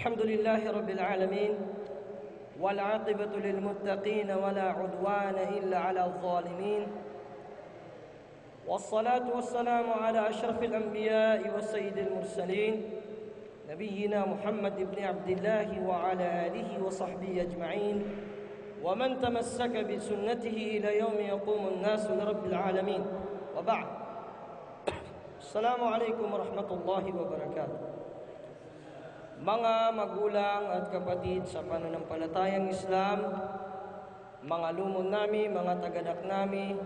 الحمد لله رب العالمين والعاقبة للمتقين ولا عدوان إلا على الظالمين والصلاة والسلام على أشرف الأنبياء وسيد المرسلين نبينا محمد بن عبد الله وعلى آله وصحبه أجمعين ومن تمسك بسنته إلى يوم يقوم الناس لرب العالمين وبعد. السلام عليكم ورحمة الله وبركاته. Mga magulang at kapatid sa pananampalatayang Islam, mga lumon nami, mga tagadak nami,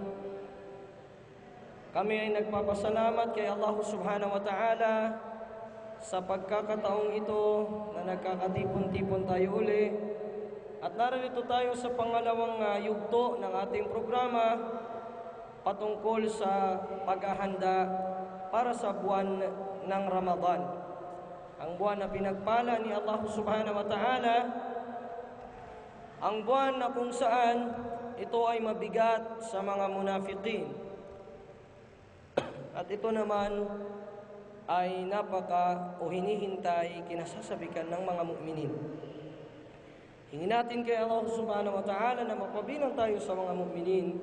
kami ay nagpapasalamat kay Allah subhanahu wa ta'ala sa pagkakataong ito na nagkakatipon-tipon tayo uli at narito tayo sa pangalawang yugto ng ating programa patungkol sa paghahanda para sa buwan ng Ramadan. Ang buwan na pinagpala ni Allah subhanahu wa ta'ala, ang buwan na kung saan ito ay mabigat sa mga munafiqin. At ito naman ay hinihintay, kinasasabikan ng mga mu'minin. Hingin natin kay Allah subhanahu wa ta'ala na mapabilang tayo sa mga mu'minin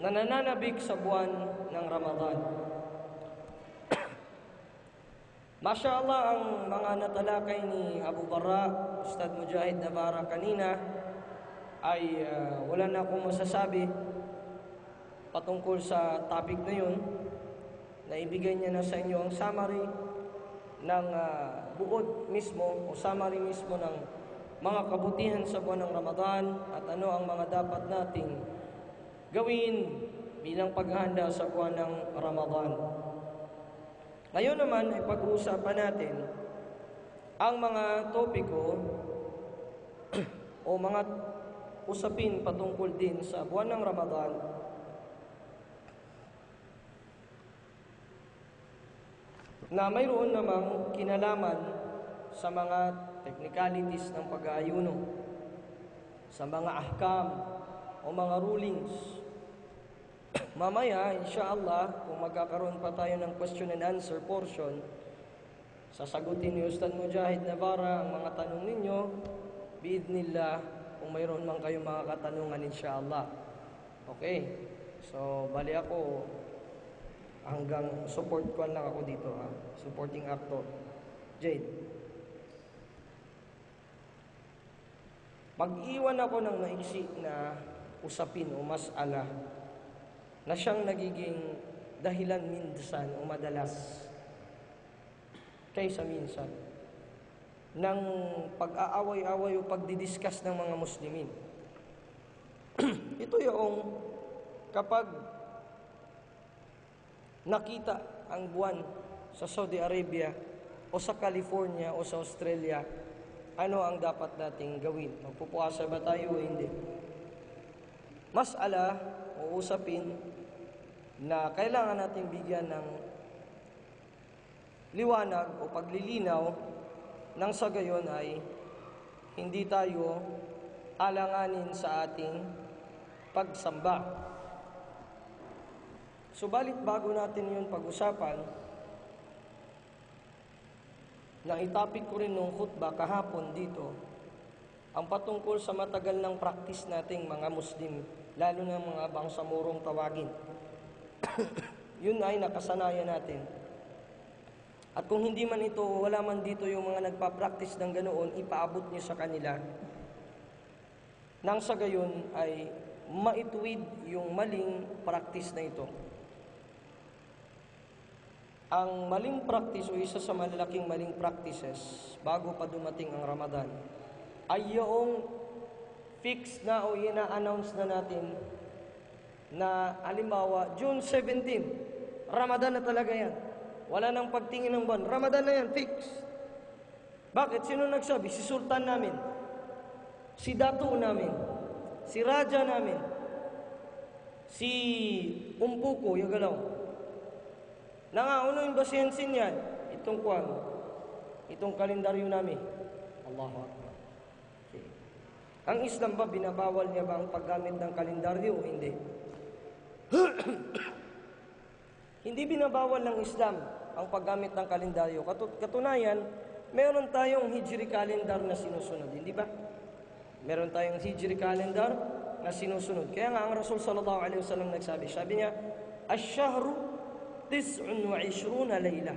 na nananabik sa buwan ng Ramadan. Masya Allah, ang mga natalakay ni Abu Barra, Ustad Mujahid Navarra kanina, ay wala na akong masasabi patungkol sa topic na yun. Naibigay niya na sa inyo ang summary ng buod mismo o summary mismo ng mga kabutihan sa buwan ng Ramadan at ano ang mga dapat nating gawin bilang paghahanda sa buwan ng Ramadan. Ngayon naman ay pag-uusapan natin ang mga topiko o mga usapin patungkol din sa buwan ng Ramadan na mayroon namang kinalaman sa mga technicalities ng pag-aayuno, sa mga ahkam o mga rulings. Mamaya, insyaAllah, kung magkakaroon pa tayo ng question and answer portion, sasagutin ni Ustad Mujahid Navarra ang mga tanong ninyo, biidnillah, kung mayroon man kayong mga katanungan, insyaAllah. Okay? So, bali ako, hanggang support ko lang ako dito, supporting actor. Jade. Pag-iwan ako ng maiksi na usapin o mas'ala na siyang nagiging dahilan minsan o madalas kaysa minsan ng pag-aaway-away o pagdidiscuss ng mga Muslimin. Ito yung kapag nakita ang buwan sa Saudi Arabia o sa California o sa Australia, ano ang dapat nating gawin? Magpupuasa ba tayo o hindi? Mas'ala o usapin na kailangan nating bigyan ng liwanag o paglilinaw nang sa gayon ay hindi tayo alanganin sa ating pagsamba. Subalit bago natin yun pag-usapan, na itapik ko rin nung khutbah kahapon dito, ang patungkol sa matagal ng practice nating mga Muslim, lalo na mga bangsamorong tawagin. Yun ay nakasanayan natin. At kung hindi man ito, wala man dito yung mga nagpa-practice ng ganoon, ipaabot niyo sa kanila. Nang sa gayon ay maituwid yung maling practice na ito. Ang maling practice o isa sa malalaking maling practices bago pa dumating ang Ramadan ay yung fix na o ina-announce na natin na halimbawa June 17, Ramadan na talaga yan. Wala nang pagtingin ng buwan. Ramadan na yan, fix. Bakit? Sino nagsabi? Si Sultan namin. Si Dato namin. Si Raja namin. Si Umpuko, yung galaw. Ano yung basiyansin yan? Itong kalendaryo namin. Allahu Akbar. Okay. Ang Islam ba, binabawal niya ba ang paggamit ng kalendaryo o hindi? Hindi binabawal ng Islam ang paggamit ng kalendaryo. Katunayan, meron tayong Hijri calendar na sinusunod, hindi ba? Meron tayong Hijri calendar na sinusunod. Kaya nga ang Rasul sallallahu alaihi wasallam nagsabi, sabi niya, "Ash-shahru 29 layla.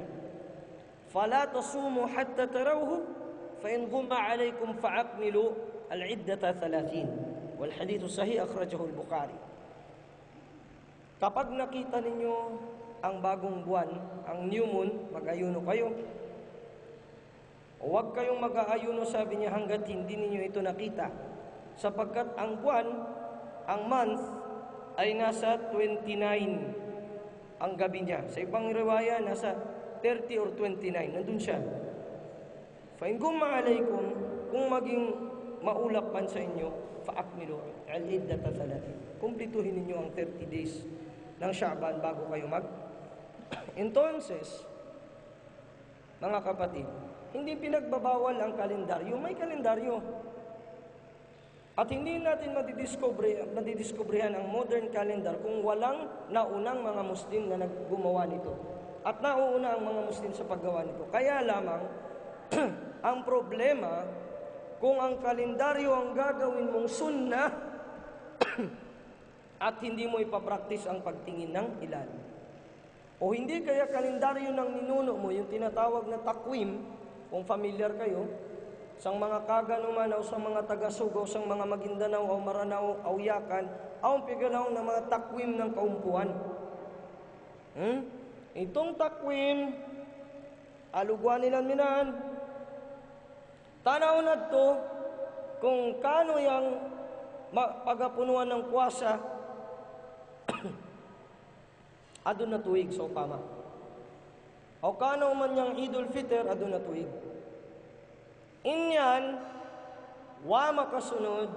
Fala tasumu hatta tarawhu, fa in ghumma alaykum fa'akmilu al-iddata 30." Wal hadithu sahih akhrajahu al-Bukhari. Kapag nakita ninyo ang bagong buwan, ang new moon, mag-ayuno kayo. Huwag kayong mag-aayuno, sabi niya, hanggat hindi ninyo ito nakita. Sapagkat ang buwan, ang month, ay nasa 29 ang gabi niya. Sa ibang riwaya, nasa 30 or 29. Nandun siya. Fa'in gumma alaykum, kung maging maulap man sa inyo, fa'akmilu al-iddata 30. Kumplituhin ninyo ang 30 days ng Sha'ban bago kayo Entonces, mga kapatid, hindi pinagbabawal ang kalendaryo. May kalendaryo. At hindi natin madidiskubrihan ang modern calendar kung walang naunang mga Muslim na naggumawa nito. At nauuna ang mga Muslim sa paggawa nito. Kaya lamang, ang problema, kung ang kalendaryo ang gagawin mong sunnah, at hindi mo ipapraktis ang pagtingin ng hilal. O hindi kaya kalendaryo ng ninuno mo, yung tinatawag na takwim, kung familiar kayo, sang mga Kaganuman o sang mga taga-Sugo, sang mga Maguindanao o Maranao o Yakan, ang pigalaw na mga takwim ng kaumpuan. Itong takwim, alugwan nilang minan, tanaw na to, kung kano yung pagapunuan ng puwasa, adun na tuig sa upama. O kano man yung Idul Fitr, adun na tuig. Inyan, wa makasunod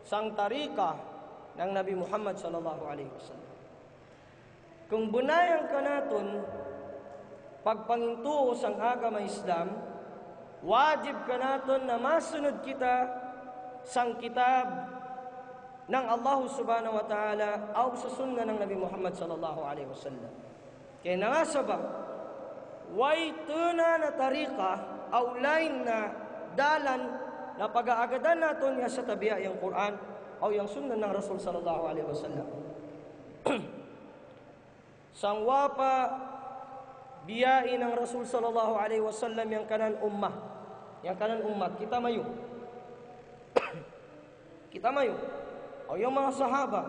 sang tarika ng Nabi Muhammad sallallahu alaihi wasallam. Kung bunayan ka naton, pagpangintuo sang agama Islam, wajib ka naton na masunod kita sang kitab ng Allah subhanahu wa ta'ala o sa sunna ng Nabi Muhammad sallallahu alaihi wasallam. Kaya nga sabab, way tuna na tarika o lain na dalan na pag-aagadan naton nga sa tabiya yung Quran o yung sunna ng Rasul sallallahu alaihi wasallam. Sang wapa biyain ng Rasul sallallahu alaihi wasallam yung kanan ummah. Yung kanan ummah, kita mayo. Kita mayo. O yung mga sahaba,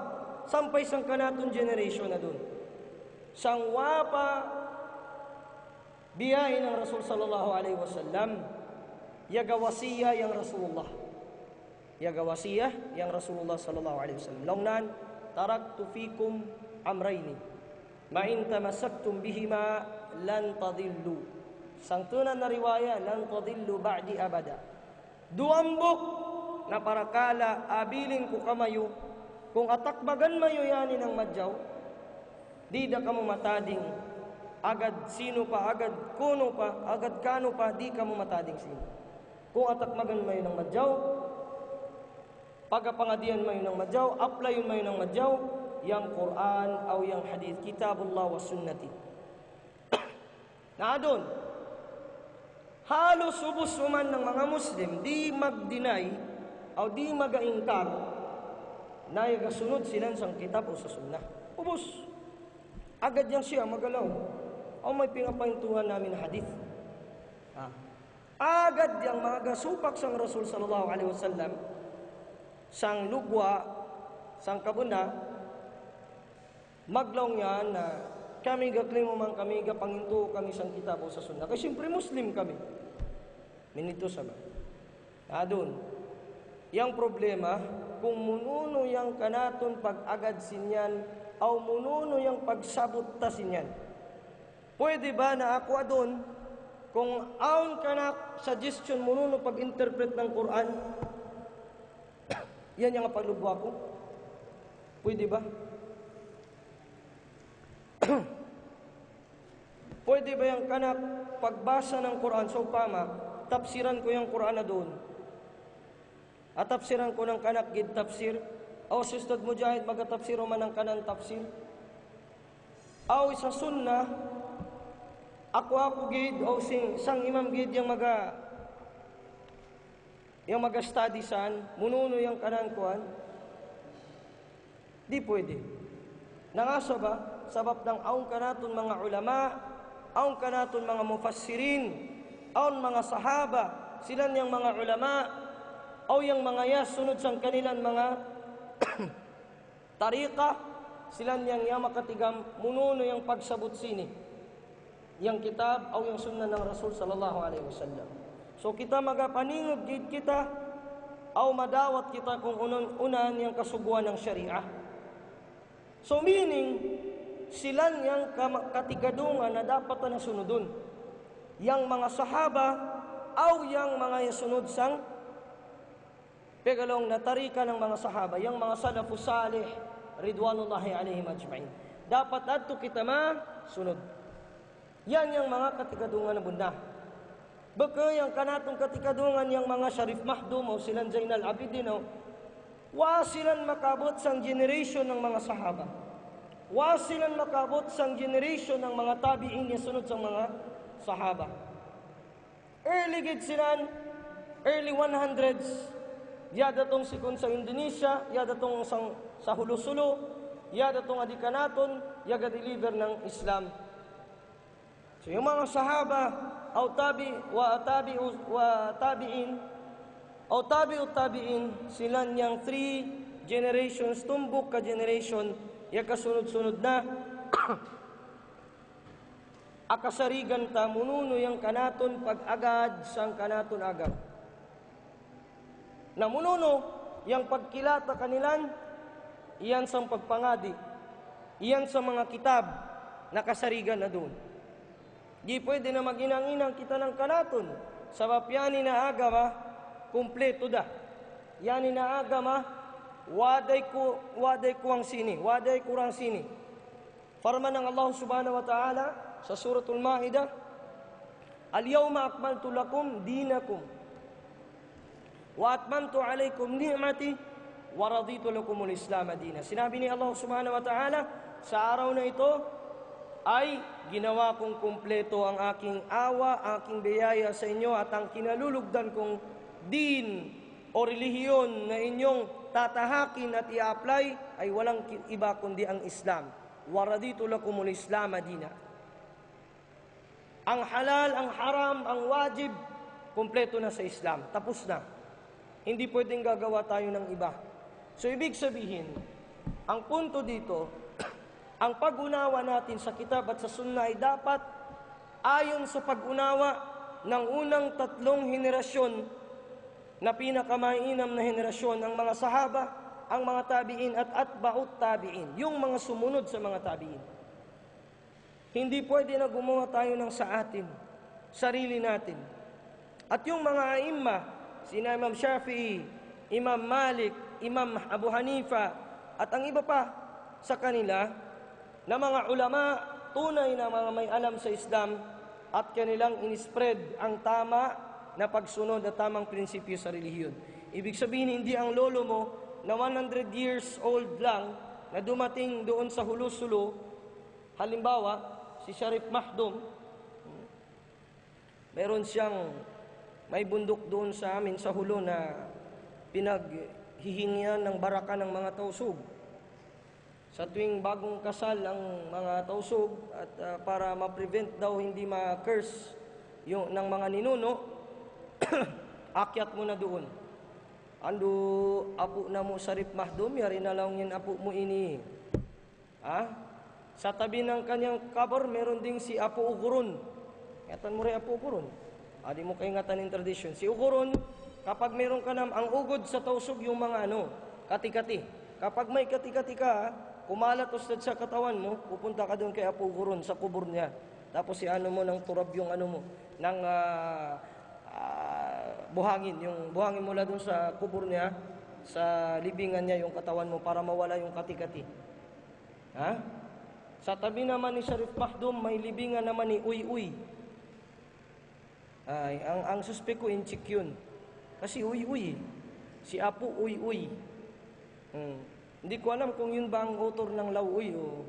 sampay sang kanatong generation na dun. Sang wapa biyahin ng Rasul sallallahu alaihi wasallam, yagawasiya yang Rasulullah. Yagawasiya yang Rasulullah sallallahu alaihi wasallam. Longnan, taraktu fikum amrayni. Ma in tamassaktum bihima lan tadillu. Sang tunan na riwaya, lan tadillu ba'di abada. Duambok na parakala abiling ko kamayo, kung atakbagan mayo yani ng madyaw, di da kamo matading agad sino pa, agad kuno pa, agad kano pa, di kamo matading sino. Kung atakbagan mayo ng madyaw, pagapangadian mayo ng madyaw, applyin mayo ng madyaw, yang Quran o yang hadith, kitabullah wa sunnati. Na doon, halos ubos man ng mga Muslim, di mag-deny o di mag-aingkar na igasunod sila sa kitab o sa sunnah. Ubos. Agad yan siya magalaw. O may pinapahintuluhan namin na hadith. Agad yang mga gasupak sang Rasul sallallahu alaihi wasallam, sang lugwa, sang kabuna, maglaw niya na kami gaklimo man kami gapanginto kami sang kitab o sa sunnah. Kasi siyempre Muslim kami. Minito sa ba? Doon. Yang problema, kung mununo yang kanaton pag-agad sinyan, o mununo yang pagsabot ta sinyan. Pwede ba na ako adon, kung aon ka na suggestion mununo pag-interpret ng Quran, yan yung paglugwa ko? Pwede ba? Pwede ba yung kanak pagbasa ng Quran sa upama, tapsiran ko yung Quran na doon? At tafsiran ko ng kanak gid tafsir, o si Ustad Mujahid magatafsiro man ng kanan tafsir, o sa sunnah ako gid o sang imam gid yung study saan, mununo yung kanan kuan, di pwede. Nangasa ba? Sabab ng aong kanaton mga ulama, aong kanaton mga mufassirin, aong mga sahaba, sila niyang mga ulama, o yung mga sunod sang kanilang mga tariqa, sila niyang makatigam, mununo yung pagsabot sini, yung kitab o yung sunnah ng Rasul sallallahu alaihi wasallam. So kita magapaningog gid kita, o madawat kita kung unan yung kasuguan ng syariah. So meaning, sila niyang katigadungan na dapat na sunodon. Yang mga sahaba, o yang mga sunod sang pegalong natarika ng mga sahaba, yang mga salafus salih, ridwanullahi alaihim ajma'in. Dapat adto kita sunod. Yan yung mga katigadungan na bunda. Baka yung kanatong katigadungan yung mga Sharif Mahdum o silang Zainal Abidin o wa silang makabot sang generation ng mga sahaba. Wa silang makabot sang generation ng mga tabi'in na sunod sa mga sahaba. Early gid silan, early 100s, yada tong sikon sa Indonesia, yada tong sa Hulusulo, yada tong adikanaton, yaga deliver ng Islam. So yung mga sahaba, tabi'in, sila niyang 3 generations, tumbok ka generation, yung kasunod-sunod na, akasarigan ta, mununo yung kanaton pag-agad sang kanaton agad. Na mununo, yung pagkilata kanilan, iyan sang pagpangadi, iyan sa mga kitab, nakasarigan na doon. Di pwede na maginang-inang kita ng kanaton. Sabab yani na agama, kumpleto da. Yani na agama, waday kurang sini. Farman ng Allah subhanahu wa ta'ala sa suratul Ma'idah, Al-yawma akmaltu lakum dinakum, wa atmamtu alaykum ni'mati, wa raditu lakumul Islam dina. Sinabi ni Allah subhanahu wa ta'ala, sa araw na ito, ay ginawa kong kumpleto ang aking awa, aking biyaya sa inyo, at ang kinalulugdan kong din o relihiyon na inyong tatahakin at i-apply ay walang iba kundi ang Islam. Waraditu lakumul Islam adina. Ang halal, ang haram, ang wajib, kumpleto na sa Islam. Tapos na. Hindi pwedeng gagawa tayo ng iba. So ibig sabihin, ang punto dito, ang pag-unawa natin sa kitab at sa sunnah ay dapat ayon sa pag-unawa ng unang 3 henerasyon na pinakamainam na henerasyon, ang mga sahaba, ang mga tabi'in at atba'ut tabi'in, yung mga sumunod sa mga tabi'in. Hindi pwede na gumawa tayo ng sa atin, sarili natin. At yung mga aimma, sina Imam Shafi'i, Imam Malik, Imam Abu Hanifa, at ang iba pa sa kanila, na mga ulama, tunay na mga may alam sa Islam, at kanilang inispread ang tama na pagsunod at tamang prinsipyo sa relihiyon. Ibig sabihin, hindi ang lolo mo na 100 years old lang na dumating doon sa Hulusulo, halimbawa, si Sharif Mahdum, meron siyang may bundok doon sa amin sa Hulo na pinaghihingian ng baraka ng mga tausug. Sa tuwing bagong kasal ang mga tausug at para ma-prevent daw hindi ma-curse yung ng mga ninuno, akyat mo na doon. Ando apo na mo Sharif Mahdum, yari na lang yung apo mo ini. Sa tabi ng kanyang kabor, meron ding si Apo Ugurun. Ngatan mo rin Apo Ugurun. Di mo kaingatan yung tradition. Si Ugurun, kapag meron ka ang ugod sa tausug yung mga kati-kati. Kapag may kati-kati ka, kumalat ustad sa katawan mo, pupunta ka doon kay Apo Ugurun sa kubur niya. Tapos mo ng turab yung mo, ng buhangin. Yung buhangin mula doon sa kubur niya, sa libingan niya yung katawan mo para mawala yung kati-kati. Sa tabi naman ni Sharif Mahdum, may libingan naman ni Uy-Uy. Ang suspek ko, inchik yun. Kasi Uy-Uy. Si Apo Uy-Uy. Hindi ko alam kung yun ba ang author ng Lauy o...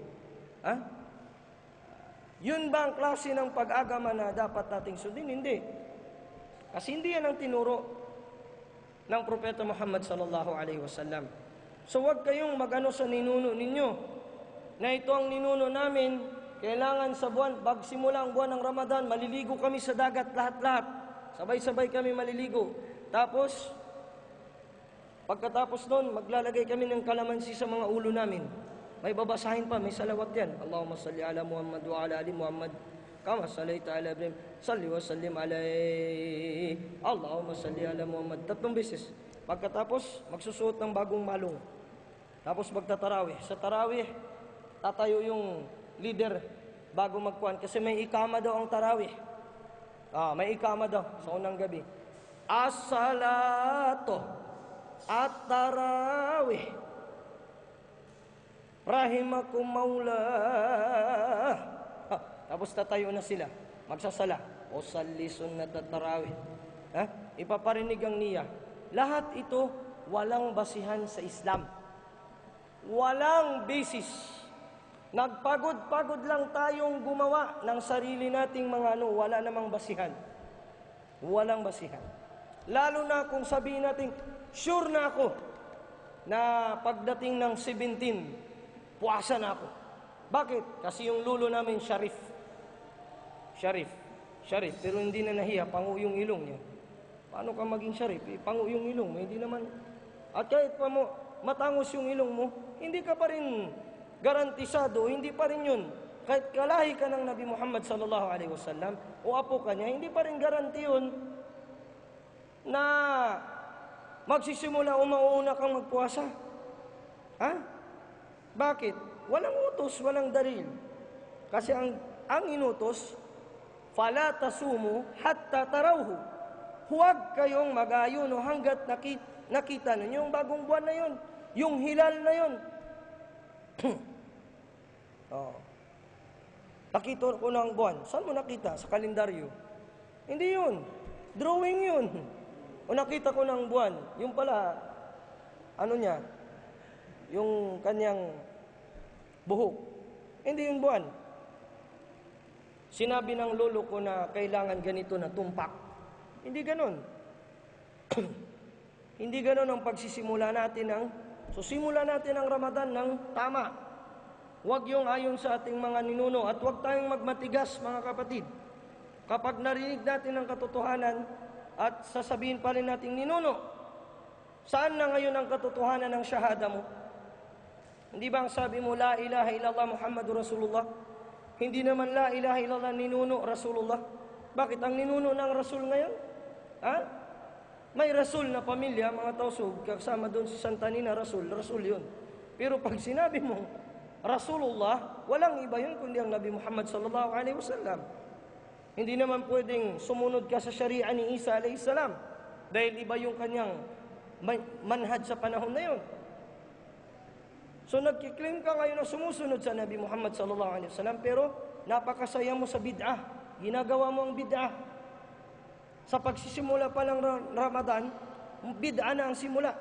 Yun ba ang klase ng pag-agama na dapat nating sundin? Hindi. Kasi hindi yan ang tinuro ng Propeta Muhammad sallallahu alaihi wasallam. So wag kayong magano sa ninuno ninyo na ito ang ninuno namin, kailangan sa buwan, simula ang buwan ng Ramadan, maliligo kami sa dagat lahat-lahat. Sabay-sabay kami maliligo. Tapos, pagkatapos nun, maglalagay kami ng kalamansi sa mga ulo namin. May babasahin pa, may salawat yan. Allahumma salli ala Muhammad wa ala ali Muhammad. Kama sallaita ala Ibrahim. Salli wa sallim alayhi. Allahumma salli ala Muhammad. 3 beses. Pagkatapos, magsusuot ng bagong malong. Tapos magtatarawih. Sa tarawih, tatayo yung leader bago magkuhan. Kasi may ikama daw ang tarawih. May ikama daw sa unang gabi. As-salatu at-tarawih. Rahimakum maula. Tapos tatayo na sila, magsasala. O salli sunnat at tarawih. Ipaparinig ang niya. Lahat ito walang basihan sa Islam. Walang basis. Nagpagod-pagod lang tayong gumawa ng sarili nating mga wala namang basihan. Walang basihan. Lalo na kung sabihin natin, sure na ako na pagdating ng 17, puasa na ako. Bakit? Kasi yung lulo namin, Sharif. Pero hindi na nahiya, pangu yung ilong niya. Paano ka maging Sharif? Pangu yung ilong mo, hindi naman. At kahit pa mo, matangos yung ilong mo, hindi ka pa rin garantisado, hindi pa rin yun. Kahit kalahi ka ng Nabi Muhammad sallallahu alaihi wasallam, o apo ka niya, hindi pa rin garanti yun na magsisimula o mauuna kang magpuasa. Bakit? Walang utos, walang dalil. Kasi ang inutos, fala tasumu hatta tarawhu. Huwag kayong mag-ayuno hanggat nakita ninyo yung bagong buwan na yun, yung hilal na yun. Nakita ko na ang buwan. Saan mo nakita? Sa kalendaryo. Hindi yun. Drawing yun. O nakita ko ng buwan. Yung pala, yung kanyang buhok. Hindi yung buwan. Sinabi ng lolo ko na kailangan ganito na tumpak. Hindi ganon. Hindi ganon ang pagsisimula natin simula natin ang Ramadan ng tama. Huwag yung ayon sa ating mga ninuno at huwag tayong magmatigas, mga kapatid. Kapag narinig natin ang katotohanan at sasabihin pa rin natin, ninuno, saan na ngayon ang katotohanan ng syahada mo? Hindi ba ang sabi mo, la ilaha illallah Muhammadur Rasulullah? Hindi naman la ilaha illallah ninuno Rasulullah. Bakit ang ninuno ng Rasul ngayon? May Rasul na pamilya, mga tausog, kasama doon si Santa Nina Rasul yun. Pero pag sinabi mo, Rasulullah, walang iba yun kundi ang Nabi Muhammad sallallahu alaihi wasallam. Hindi naman pwedeng sumunod ka sa sharia ni Isa alayhi salam dahil iba yung kanyang manhaj sa panahon na yun. So nagkiklaim ka ngayon na sumusunod sa Nabi Muhammad sallallahu alaihi wasallam pero napakasaya mo sa bid'ah. Ginagawa mo ang bid'ah. Sa pagsisimula pa ng Ramadan, bid'ah na ang simula.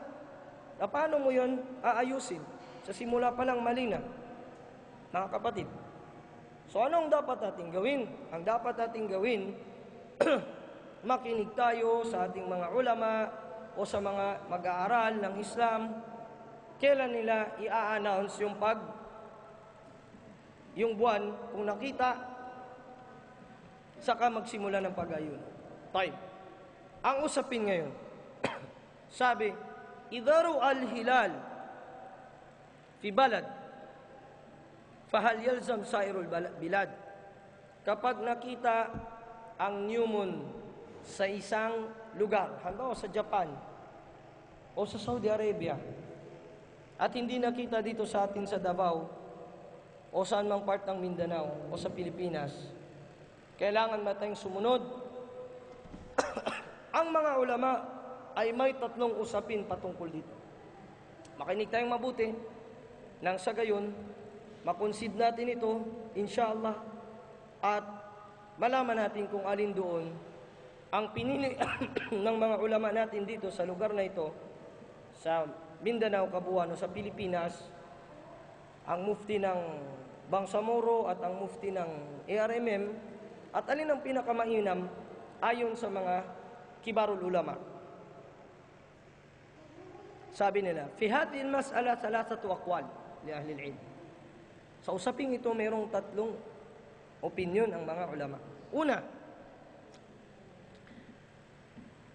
Paano mo yun aayusin? Sa simula pa lang mali na. Mga kapatid. So anong dapat natin gawin? Ang dapat natin gawin, makinig tayo sa ating mga ulama o sa mga mag-aaral ng Islam. Kailan nila i-announce yung buwan, kung nakita, saka magsimula ng pag-ayun. Time. Ang usapin ngayon, sabi, idharu al-hilal fi balad, fahal yalzam sairul bilad. Kapag nakita ang new moon sa isang lugar, halimbawa sa Japan o sa Saudi Arabia, at hindi nakita dito sa atin sa Davao o saan mang part ng Mindanao o sa Pilipinas, kailangan matayong sumunod. Ang mga ulama ay may 3 usapin patungkol dito. Makinig tayong mabuti nang sa gayon, makonsid natin ito, inshallah, at malaman natin kung alin doon ang pinili ng mga ulama natin dito sa lugar na ito, sa Mindanao, Cabuano, sa Pilipinas, ang mufti ng Bangsamoro at ang mufti ng ARMM, at alin ang pinakamainam ayon sa mga kibarul ulama. Sabi nila, fi hadhihi al-mas'ala thalathatu aqwal li ahli al-ilm. Sa usaping ito mayroong tatlong opinion ang mga ulama. Una,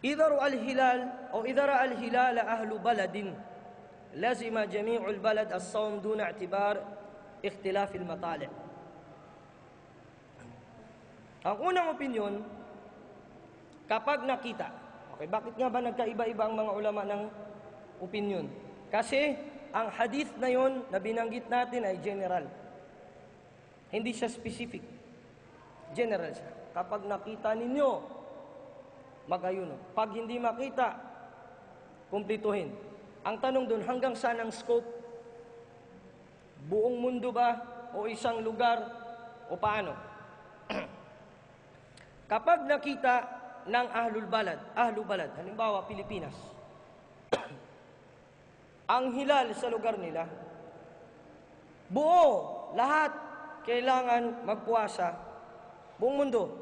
idza ra'a al-hilal o idza ra'a al-hilal ahlu baladin lazima jami'ul balad as-sawm duna i'tibar ikhtilaf al-matali'. Ang unang opinion, kapag nakita, okay, bakit nga ba nagkaiba-iba ang mga ulama ng opinion? Kasi ang hadith na yon na binanggit natin ay general. Hindi siya specific. General siya. Kapag nakita ninyo, mag-ayuno. Pag hindi makita, kumplituhin. Ang tanong doon, hanggang saan ang scope? Buong mundo ba? O isang lugar? O paano? Kapag nakita ng ahlu balad, halimbawa Pilipinas, ang hilal sa lugar nila, buo, lahat, kailangan magpuasa, buong mundo,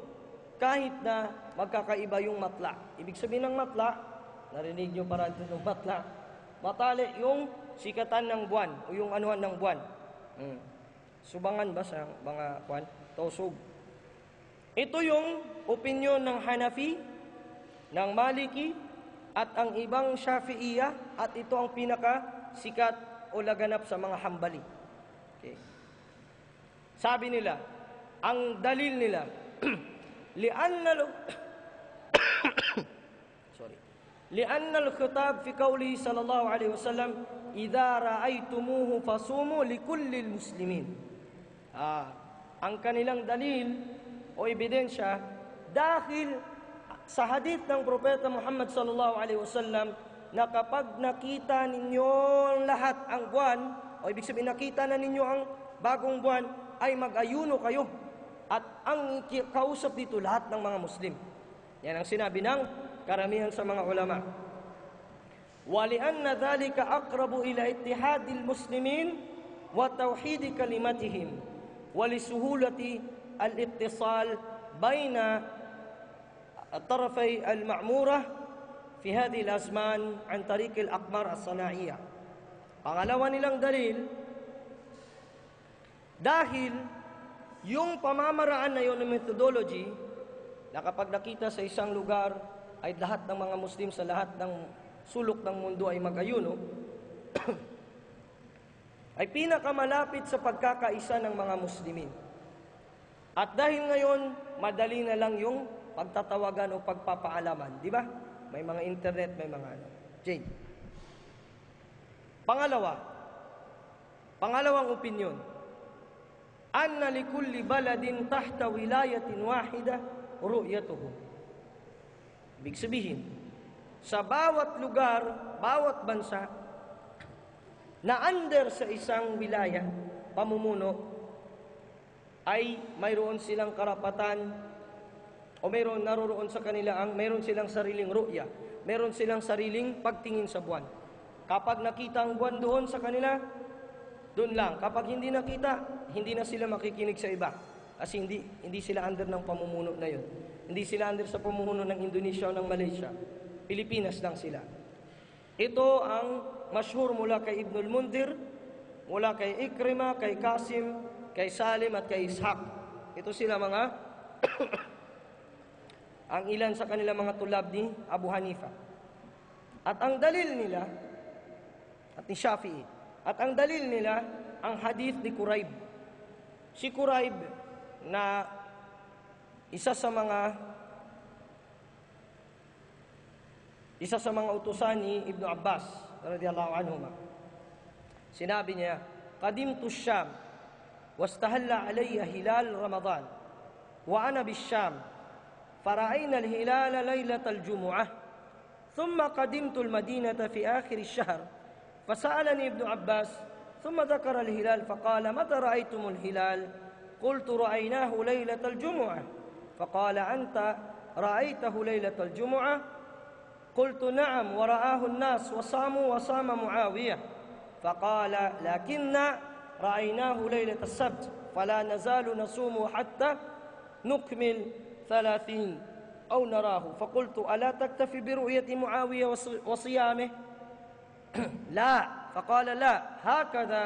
kahit na magkakaiba yung matla. Ibig sabihin ng matla, narinig nyo parang ng matla, matali yung sikatan ng buwan, o yung anuhan ng buwan. Subangan ba sa mga buwan? Tausog. Ito yung opinion ng Hanafi, ng Maliki, at ang ibang Shafi'iyah, at ito ang pinaka-sikat o laganap sa mga Hambali. Okay. Sabi nila, ang dalil nila, li'anna al-khitab fi qawli sallallahu alaihi wasallam, idza ra'aytumuhu fasumu likulli muslimin. Ang kanilang dalil o ebidensya, dahil sa hadith ng Propeta Muhammad sallallahu alaihi wasallam na kapag nakita ninyo lahat ang buwan, o ibig sabihin nakita na ninyo ang bagong buwan, ay mag-ayuno kayo. At ang kausap dito lahat ng mga Muslim. Yan ang sinabi ng karamihan sa mga ulama. وَلِأَنَّ ذَلِكَ أَقْرَبُ إِلَى اتِّحَادِ الْمُسْلِمِينَ وَتَوْحِيدِ كَلِمَتِهِمْ وَلِسُهُولَةِ الْاِتِّصَالِ بَيْنَ الطرفي المعمورة في هذه الأزمان عن طريق الأقمار الصناعية. Pangalawa nilang dalil, dahil yung pamamaraan na yun ng methodology, na kapag nakita sa isang lugar, ay lahat ng mga Muslim sa lahat ng sulok ng mundo ay mag-ayuno, ay pinakamalapit sa pagkakaisa ng mga Muslimin. At dahil ngayon, madali na lang yung pagtatawagan o pagpapaalaman. Di ba? May mga internet, may mga ano. Jane. Pangalawang opinion. Anna likulli baladin tahta wilayatin wahida ru'yatuhu. Ibig sabihin, sa bawat lugar, bawat bansa, na under sa isang wilaya, pamumuno, ay mayroon silang karapatan o naroon sa kanila mayroon silang sariling ru'ya, mayroon silang sariling pagtingin sa buwan. Kapag nakita ang buwan doon sa kanila, doon lang. Kapag hindi nakita, hindi na sila makikinig sa iba. Kasi hindi sila under ng pamumuno na yun. Hindi sila under sa pamumuno ng Indonesia o ng Malaysia. Pilipinas lang sila. Ito ang masyhur mula kay Ibnul Mundir, mula kay Ikrimah, kay Qasim, kay Salim at kay Ishaq. Ito sila mga ang ilan sa kanila mga tulab ni Abu Hanifa. At ang dalil nila, at ni Shafi'i, at ang dalil nila, ang hadith ni Quraib. Si Quraib na isa sa mga utusan ni Ibn Abbas radhiyallahu anhuma. Sinabi niya, "Qadimtu Sham wastahalla alayya hilal Ramadan wa ana bish-Sham فرأينا الهلال ليلة الجمعة ثم قدمت المدينة في آخر الشهر فسألني ابن عباس ثم ذكر الهلال فقال متى رأيتم الهلال قلت رأيناه ليلة الجمعة فقال أنت رأيته ليلة الجمعة قلت نعم ورآه الناس وصاموا وصام معاوية فقال لكن رأيناه ليلة السبت فلا نزال نصوم حتى نكمل 30 أو نراه. فقلت ألا تكتفي برؤية معاوية وصيامه؟ لا. فقال لا، هكذا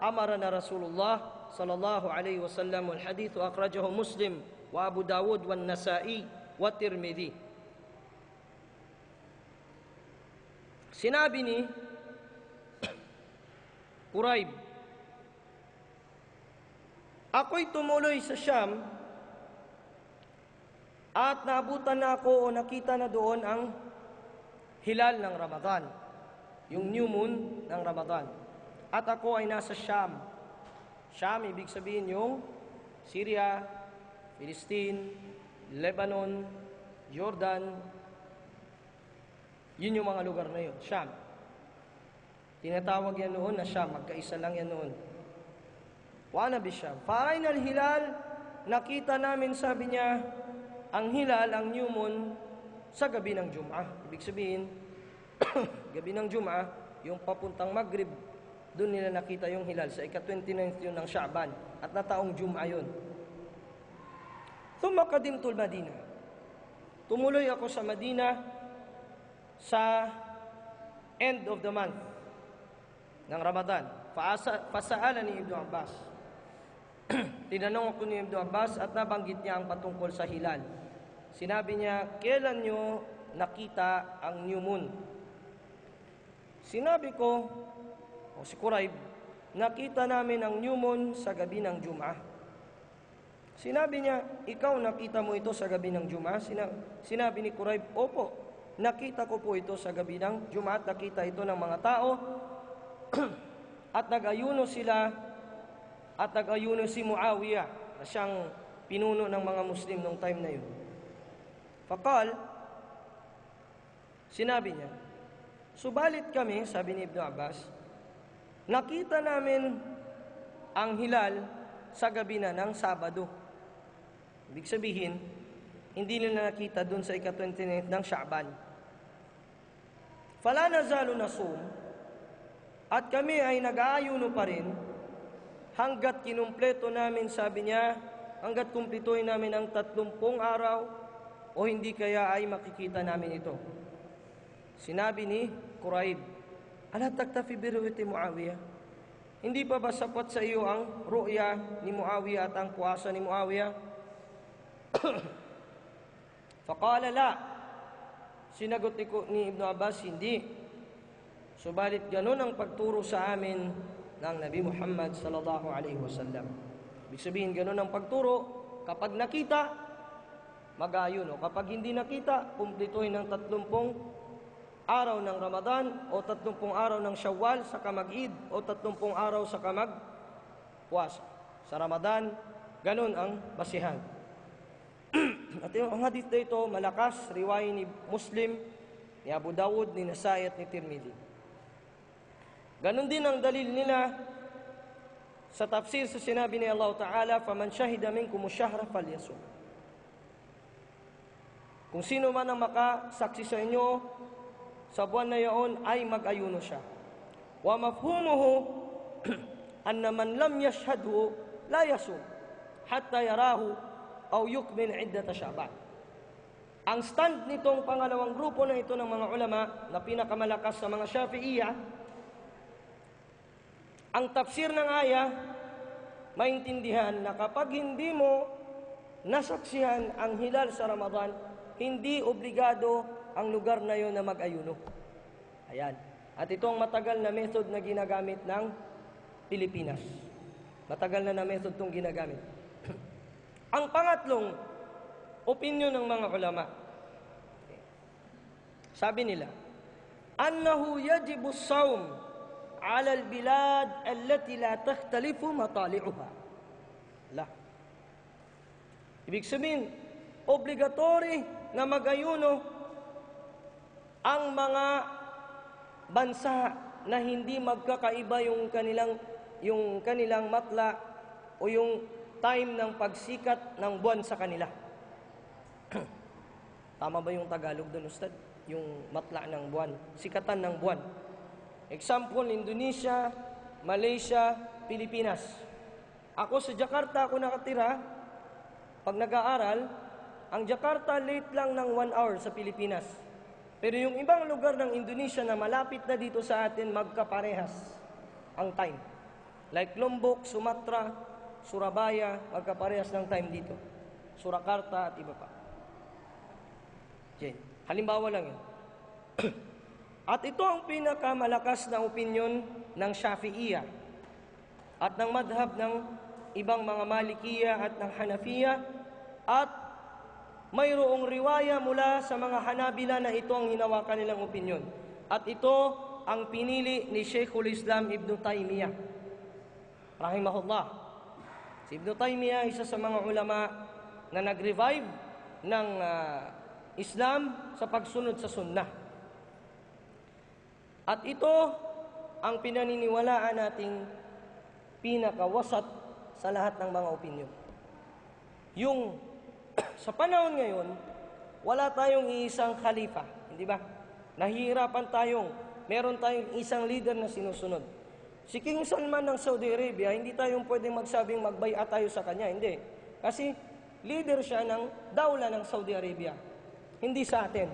أمرنا رسول الله صلى الله عليه وسلم. والحديث أخرجه مسلم وأبو داود والنسائي والترمذي. Sinabi ni Quraib, ako'y tumuloy sa Sham at naabutan na ako o nakita na doon ang hilal ng Ramadan, yung new moon ng Ramadan. At ako ay nasa Sham. Sham, ibig sabihin yung Syria, Palestine, Lebanon, Jordan. Yun yung mga lugar na yun, Sham. Tinatawag yan noon na Sham, magkaisa lang yan noon. Wana bi Sham. Fa'aina al-hilal, nakita namin, sabi niya, ang hilal, ang new moon, sa gabi ng Jum'ah. Ibig sabihin, gabi ng Jum'ah, yung papuntang Maghrib, doon nila nakita yung hilal. Sa ika-29 yun ng Sha'ban. At na taong Jum'ah yun. Thumma qadimtul Madina. Tumuloy ako sa Madina sa end of the month ng Ramadan. Fasa'ala ni Ibn Abbas. Tinanong ako ni Ibn Abbas at nabanggit niya ang patungkol sa hilal. Sinabi niya, kailan nyo nakita ang new moon? Sinabi ko, o si Quraib, nakita namin ang new moon sa gabi ng Jum'ah. Sinabi niya, ikaw nakita mo ito sa gabi ng Jum'ah? Sinabi ni Quraib, opo, nakita ko po ito sa gabi ng Jum'ah at nakita ito ng mga tao at nag-ayuno sila at nag-ayuno si Muawiyah na siyang pinuno ng mga Muslim nung time na yun. Fakal, sinabi niya, subalit kami, sabi ni Ibn Abbas, nakita namin ang hilal sa gabi na ng Sabado. Ibig sabihin, hindi nila nakita dun sa ika-29 ng Sha'ban. Fala nazalu nasum, at kami ay nag-aayuno pa rin hanggat kinumpleto namin, sabi niya, hanggat kumplituhin namin ang 30 araw o hindi kaya ay makikita namin ito. Sinabi ni Quraib, ala taktafi bi ru'yati Muawiyah? Hindi pa ba sapat sa iyo ang ru'ya ni Muawiyah at ang puasa ni Muawiyah? Faqala la. Sinagot ni Ibn Abbas, hindi. Subalit ganun ang pagturo sa amin ng Nabi Muhammad sallallahu alaihi wasallam. Ibig sabihin, ganun ang pagturo. Kapag nakita, mag-ayuno. Kapag hindi nakita, kumplituhin ng 30 araw ng Ramadan o 30 araw ng Shawwal sa mag-Eid o 30 araw sa mag-puasa. Sa Ramadan, ganun ang basihan. At yung hadith na ito, malakas, riwaya ni Muslim, ni Abu Dawud, ni Nasai at ni Tirmidhi. Ganun din ang dalil nila sa tafsir sa sinabi ni Allah Ta'ala, فَمَنْ شَهِدَ مِنْكُمُ الشَّهْرَ فَلْيَصُمْ. Kung sino man ang makasaksi sa inyo sa buwan na yaon ay mag-ayuno siya. Wa mafhumuhu anna man lam yashhadhu la yasum hatta yarahu aw yukmil iddata Sha'ban. Ang stand nitong pangalawang grupo na ito ng mga ulama na pinakamalakas sa mga Shafi'iyah, ang tafsir ng aya, maintindihan na kapag hindi mo nasaksihan ang hilal sa Ramadan, hindi obligado ang lugar na yon na mag-ayuno. Ayan. At ito ang matagal na method na ginagamit ng Pilipinas. Matagal na method itong ginagamit. Ang pangatlong opinion ng mga ulama, sabi nila, annahu yajibu as-sawm 'ala al-bilad allati la takhtalifu matali'uha. La. Ibig sabihin, obligatory na mag-ayuno ang mga bansa na hindi magkakaiba yung kanilang matla o yung time ng pagsikat ng buwan sa kanila. Tama ba yung Tagalog doon, Ustad? Yung matla ng buwan, sikatan ng buwan. Example, Indonesia, Malaysia, Pilipinas. Ako sa Jakarta ako nakatira, pag nag-aaral, ang Jakarta late lang ng 1 hour sa Pilipinas. Pero yung ibang lugar ng Indonesia na malapit na dito sa atin, magkaparehas ang time. Like Lombok, Sumatra, Surabaya, magkaparehas ng time dito. Surakarta at iba pa. Okay. Halimbawa lang yun. At ito ang pinakamalakas na opinyon ng Shafi'iyah at ng madhab ng ibang mga Malikiyah at ng Hanafiya, at mayroong riwaya mula sa mga Hanabila na ito ang hinawakan nilang opinyon. At ito ang pinili ni Sheikhul Islam Ibn Taymiyyah, rahimahullah. Si Ibn Taymiyyah, isa sa mga ulama na nag-revive ng Islam sa pagsunod sa sunnah. At ito ang pinaniniwalaan nating pinakawasat sa lahat ng mga opinyon. Yung sa panahon ngayon, wala tayong iisang khalifa, hindi ba? Nahihirapan meron tayong isang leader na sinusunod. Si King Salman ng Saudi Arabia, hindi tayong pwedeng magsabing magbaya tayo sa kanya, hindi. Kasi leader siya ng dawla ng Saudi Arabia, hindi sa atin.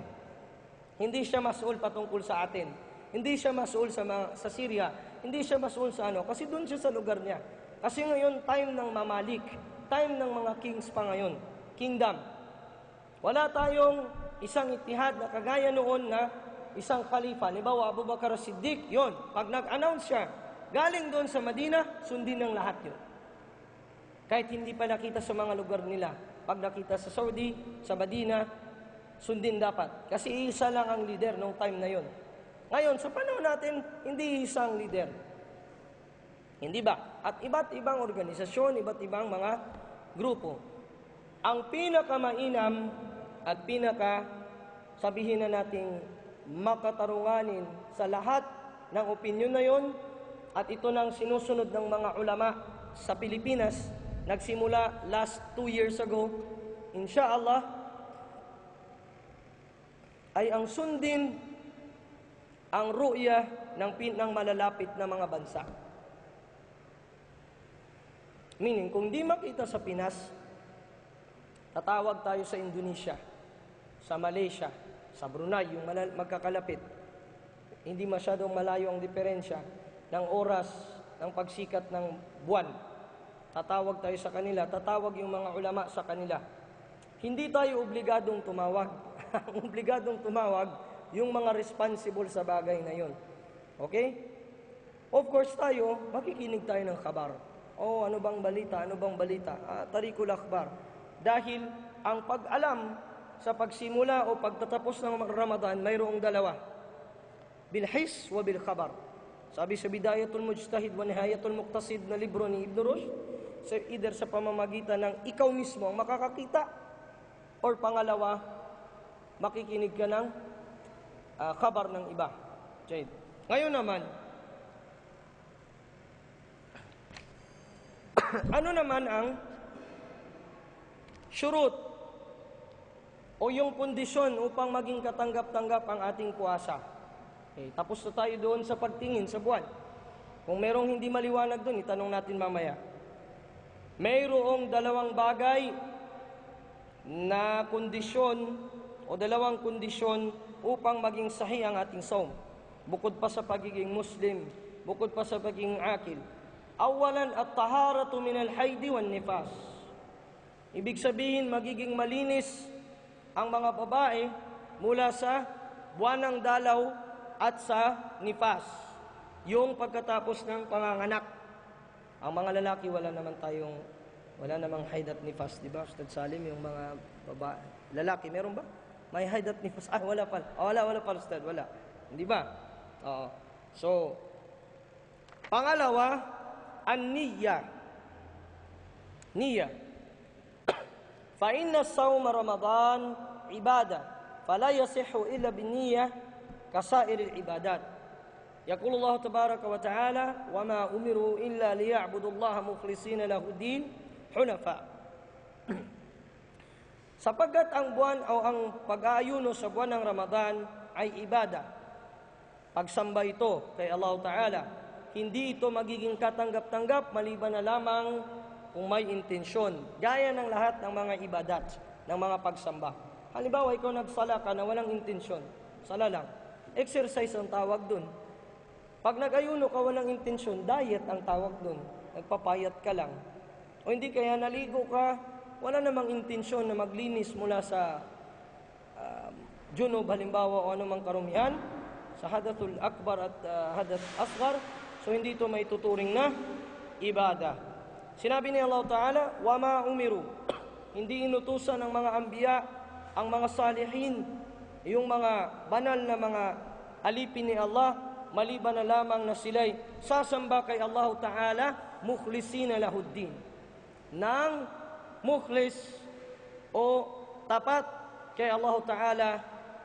Hindi siya mas'ul patungkol sa atin. Hindi siya mas'ul sa Syria. Hindi siya mas'ul sa kasi doon siya sa lugar niya. Kasi ngayon, time ng mamalik, time ng mga kings pa ngayon, kingdom. Wala tayong isang itihad na kagaya noon na isang khalifa. Halimbawa, Abu Bakar Siddiq, yon. Pag nag-announce siya, galing doon sa Madina, sundin ng lahat yun. Kahit hindi pa nakita sa mga lugar nila. Pag nakita sa Saudi, sa Madina, sundin dapat. Kasi isa lang ang leader noong time na yon. Ngayon, sa panahon natin, hindi isang leader. Hindi ba? At iba't ibang organisasyon, iba't ibang mga grupo. Ang pinakamainam at sabihin na nating makatarunganin sa lahat ng opinyon na yon, at ito nang sinusunod ng mga ulama sa Pilipinas, nagsimula last 2 years ago, insyaallah, ay ang sundin ang ru'ya ng malalapit na mga bansa. Meaning, kung di makita sa Pinas, tatawag tayo sa Indonesia, sa Malaysia, sa Brunei, yung magkakalapit. Hindi masyadong malayo ang diferensya ng oras ng pagsikat ng buwan. Tatawag tayo sa kanila, tatawag yung mga ulama sa kanila. Hindi tayo obligadong tumawag. Ang obligadong tumawag, yung mga responsible sa bagay na yun. Okay? Of course tayo, makikinig tayo ng kabar. Ano bang balita? Ano bang balita? Tarikul akhbar. Dahil ang pag-alam sa pagsimula o pagtatapos ng Ramadan, mayroong dalawa. Bilhis wa bil khabar. Sabi sa Bidayatul Mujtahid wa Nihayatul Muqtasid na libro ni Ibn Rushd, either sa pamamagitan ng ikaw mismo ang makakakita, or pangalawa, makikinig ka ng khabar ng iba. Ngayon naman, ano naman ang syurut o yung kondisyon upang maging katanggap-tanggap ang ating puasa? Tapos na tayo doon sa pagtingin sa buwan. Kung merong hindi maliwanag doon, itanong natin mamaya. Mayroong dalawang bagay na kondisyon o dalawang kondisyon upang maging sahih ang ating saum. Bukod pa sa pagiging Muslim, bukod pa sa pagiging akil. Awalan at-taharatu min al-hayd wan nifas. Ibig sabihin, magiging malinis ang mga babae mula sa buwanang dalaw at sa nifas, yung pagkatapos ng panganganak. Ang mga lalaki, wala namang haid at nifas, di ba? Ustad Salim, yung mga babae, lalaki, meron ba? May haid at nifas? Wala pa. Wala pa, Ustad, wala. Hindi ba? Oo. So, pangalawa, an-niyya. Niyya. Fa inna sawma Ramadan ibadah, fala yasihhu illa bin-niyya kasairil ibadat. Yaqulu Allah tabaraka wa ta'ala, wa ma umiru illa liya'budu Allah mukhlishina lahu din hunafa. Sapagkat ang buwan o ang pag-aayuno sa buwan ng Ramadan ay ibadah. Pagsamba ito kay Allah Ta'ala, hindi ito magiging katanggap-tanggap maliban na lamang kung may intensyon, gaya ng lahat ng mga ibadat, ng mga pagsamba. Halimbawa, ikaw nagsala ka na walang intensyon, sala lang. Exercise ang tawag dun. Pag nag-ayuno ka walang intensyon, diet ang tawag dun. Nagpapayat ka lang. O hindi kaya naligo ka, wala namang intensyon na maglinis mula sa junub, halimbawa, o anumang karumihan, sa hadathul akbar at hadath asghar. So hindi ito may tuturing na ibadah. Sinabi ni Allah Ta'ala, وَمَا umiru. Hindi inutusan ng mga anbiya, ang mga salihin, yung mga banal na mga alipin ni Allah, maliban na lamang na sila'y sasamba kay Allah Ta'ala, mukhlisina lahuddin. Nang mukhlis o tapat kay Allah Ta'ala